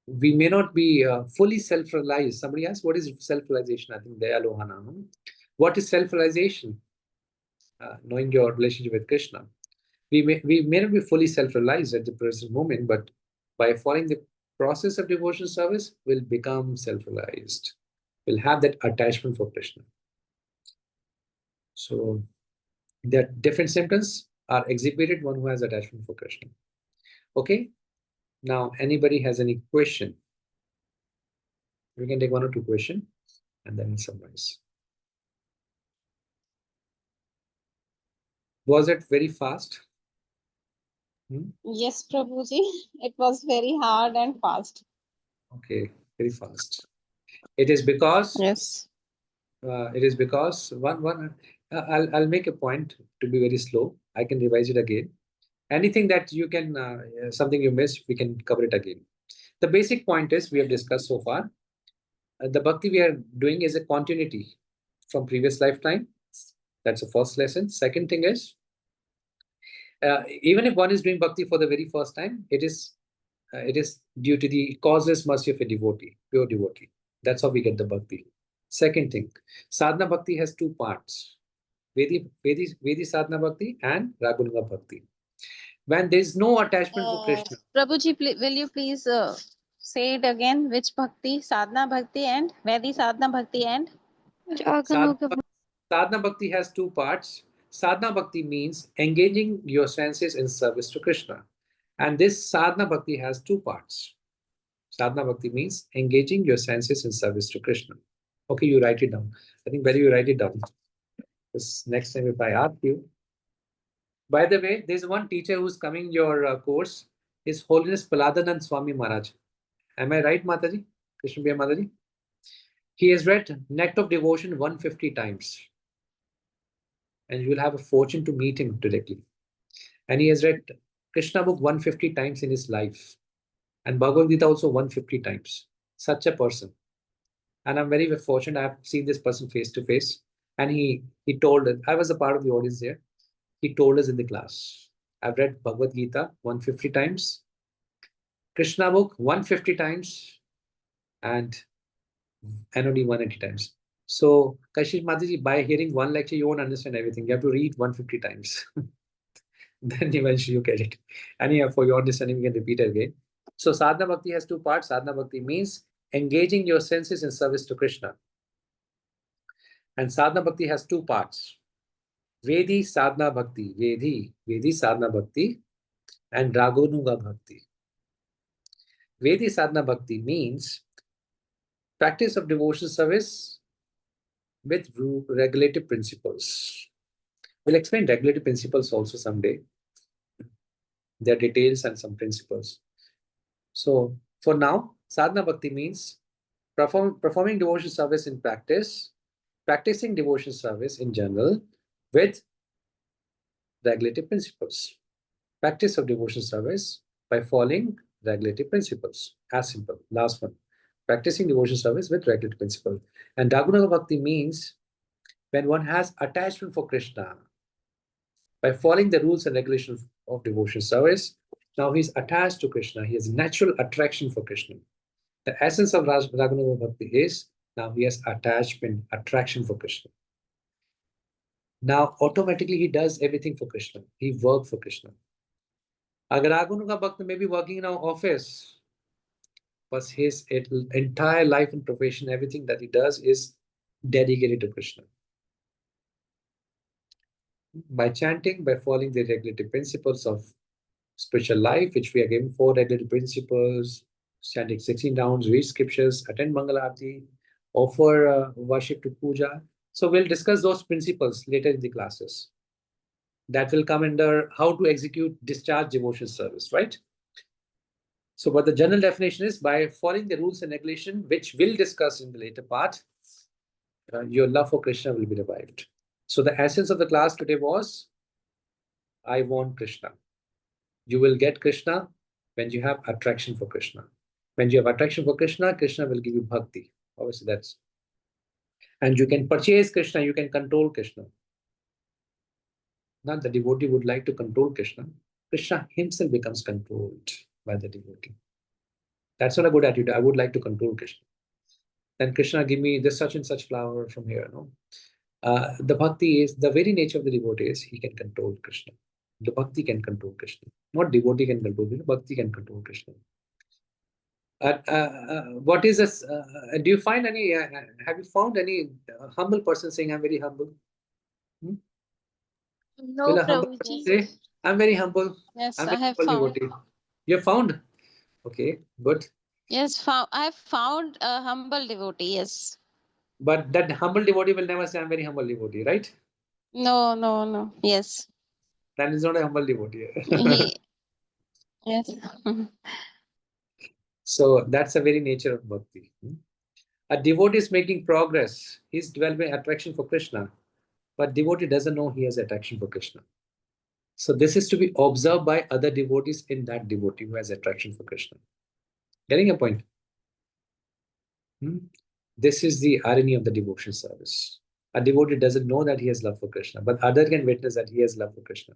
we may not be fully self-realized. Somebody asked, what is self-realization? I think Dayalohana. What is self-realization? Knowing your relationship with Krishna. We may not be fully self-realized at the present moment, but by following the process of devotion service, we'll become self-realized. We'll have that attachment for Krishna. So that different symptoms are exhibited one who has attachment for Krishna. Okay. Now, anybody has any question? We can take 1 or 2 questions and then summarize. Was it very fast? Yes, Prabhuji. It was very hard and fast. Okay, very fast. It is because yes. I'll make a point to be very slow. I can revise it again. Anything that you can something you missed, we can cover it again. The basic point is we have discussed so far. The bhakti we are doing is a continuity from previous lifetime. That's the first lesson. Second thing is, even if one is doing bhakti for the very first time, it is due to the causeless mercy of a devotee, pure devotee. That's how we get the bhakti. Second thing, sadhana bhakti has 2 parts: Vedi sadhana bhakti and Raganuga bhakti. When there is no attachment for Krishna. Prabhuji, will you please say it again? Which bhakti? Sadhana bhakti and Vaidhi sadhana bhakti and Sadhana bhakti has two parts. Sadhana bhakti means engaging your senses in service to Krishna. And this sadhana bhakti has two parts. Sadhana bhakti means engaging your senses in service to Krishna. Okay, you write it down. I think better you write it down. Because next time if I ask you. By the way, there's one teacher who's coming your course. His Holiness Paladanand Swami Maharaj. Am I right, Mataji? Krishna Priya Mataji? He has read Net of Devotion 150 times. And you will have a fortune to meet him directly. And he has read Krishna book 150 times in his life. And Bhagavad Gita also 150 times. Such a person. And I'm very fortunate. I've seen this person face to face. And he told us, I was a part of the audience there. He told us in the class, I've read Bhagavad Gita 150 times, Krishna book 150 times, and NoD 180 times. So, Kashish Mataji, by hearing one lecture, you won't understand everything. You have to read 150 times. Then eventually you get it. And for your understanding, you can repeat it again. So, Sadhana Bhakti has two parts. Sadhana Bhakti means engaging your senses in service to Krishna. And Sadhana Bhakti has two parts. Vedi Sadhana Bhakti, Vedi Sadhana Bhakti, and Raganuga Bhakti. Vedi Sadhana Bhakti means practice of devotional service with regulative principles. We'll explain regulative principles also someday. Their details and some principles. So for now, Sadhana Bhakti means performing devotional service in practice, practicing devotional service in general with regulative principles. Practice of devotional service by following regulative principles. As simple. Last one. Practicing devotional service with regulative principle. And Raganuga Bhakti means when one has attachment for Krishna, by following the rules and regulations of devotional service, now he's attached to Krishna. He has natural attraction for Krishna. The essence of Raganuga Bhakti is now he has attachment, attraction for Krishna. Now automatically he does everything for Krishna. He works for Krishna. Agar Raganuga Bhakti may be working in our office, but his entire life and profession, everything that he does is dedicated to Krishna. By chanting, by following the regulative principles of spiritual life, which we are given 4 regulative principles, chanting 16 rounds, read scriptures, attend Mangala Aarti, offer worship to puja. So we'll discuss those principles later in the classes. That will come under how to execute discharge devotion service, right? So what the general definition is, by following the rules and regulation, which we'll discuss in the later part, your love for Krishna will be revived. So the essence of the class today was, I want Krishna. You will get Krishna when you have attraction for Krishna. When you have attraction for Krishna, Krishna will give you bhakti. Obviously that's, and you can purchase Krishna, you can control Krishna. Not the devotee would like to control Krishna. Krishna himself becomes controlled by the devotee. That's not a good attitude. I would like to control Krishna. Then Krishna, give me this such and such flower from here. No, the bhakti is the very nature of the devotee is he can control Krishna. The bhakti can control Krishna. Not devotee can control Krishna. Bhakti can control Krishna. What is this? Do you find any? Have you found any humble person saying, "I'm very humble"? No, Will a humble person say, "I'm very humble"? Yes, I'm I very have humble found. devotee. You have found? Okay, good. Yes, I have found a humble devotee. Yes. But that humble devotee will never say, "I'm very humble devotee," right? No, no, no. Yes. That is not a humble devotee. Yes. So that's the very nature of bhakti. A devotee is making progress. He's developing attraction for Krishna. But devotee doesn't know he has attraction for Krishna. So this is to be observed by other devotees in that devotee who has attraction for Krishna. Getting a point? This is the irony of the devotion service. A devotee doesn't know that he has love for Krishna, but other can witness that he has love for Krishna.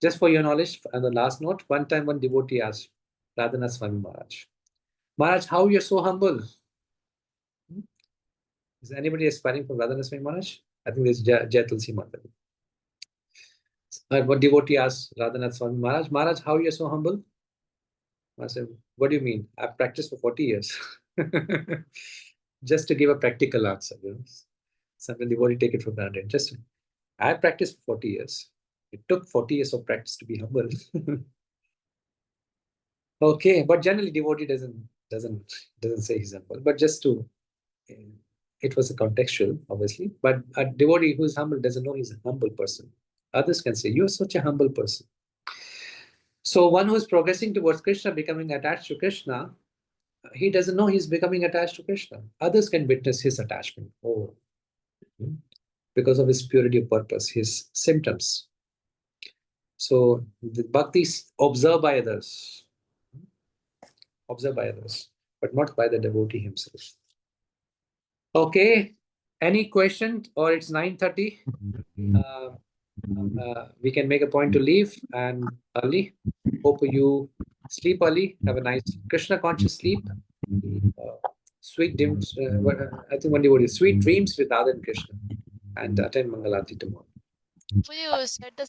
Just for your knowledge, on the last note, one time one devotee asked Radhana Swami Maharaj, Maharaj, how you're so humble? Is anybody aspiring for Radhana Swami Maharaj? I think there's Jai Tulsi Mata. What devotee asked Radhanath Swami Maharaj, Maharaj, how you are so humble? I said, what do you mean? I've practiced for 40 years. Just to give a practical answer, Sometimes devotee take it for granted. Just, I practiced for 40 years. It took 40 years of practice to be humble. Okay, but generally devotee doesn't say he's humble. But just to, it was a contextual, obviously. But a devotee who is humble doesn't know he's a humble person. Others can say, you're such a humble person. So one who is progressing towards Krishna, becoming attached to Krishna, he doesn't know he's becoming attached to Krishna. Others can witness his attachment. Oh, because of his purity of purpose, his symptoms. So the bhakti is observed by others, but not by the devotee himself. Okay, any question? Or it's 9:30. We can make a point to leave and early. Hope you sleep early. Have a nice Krishna conscious sleep. Sweet dreams. I think one devotee, sweet dreams with Radha and Krishna, and attend Mangalarti tomorrow. For you said the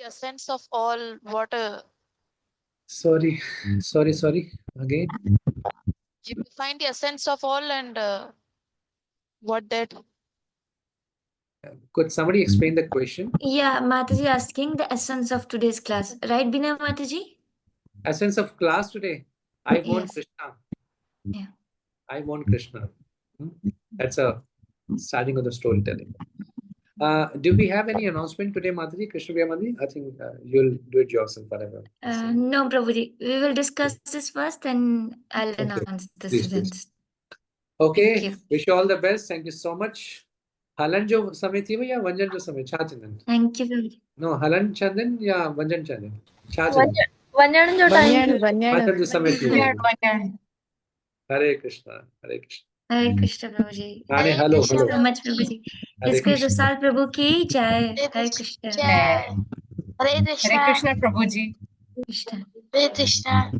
essence of all water. Sorry. Again. You find the essence of all and what that. Could somebody explain the question? Yeah, Mataji asking the essence of today's class. Right, Bina Mataji? Essence of class today. I want Yes. Krishna. Yeah. I want Krishna. That's a starting of the storytelling. Do we have any announcement today, Mataji? Krishna Mataji? I think you'll do it yourself, whatever. No, Prabhuji. We will discuss this first and I'll announce the Please. students. Okay. Thank you. Wish you all the best. Thank you so much. हलन जो समय थी वो या वंजन जो समय छा चंदन? Thank you, Prabhuji. No, हलन चंदन या वंजन चंदन? छा चंदन? वंजन जो टाइम वंजन जो समय थी वो। वंजन हरे कृष्णा, हरे Krishna. Hare Krishna, Prabhuji. Hare hello, Thank you hello. so much, Prabhuji. Hare Disco Krishna. Rasaal Prabhu ki jai. Hare Krishna. Hare Krishna. Hare Krishna Prabhuji. Krishna. Hare Krishna.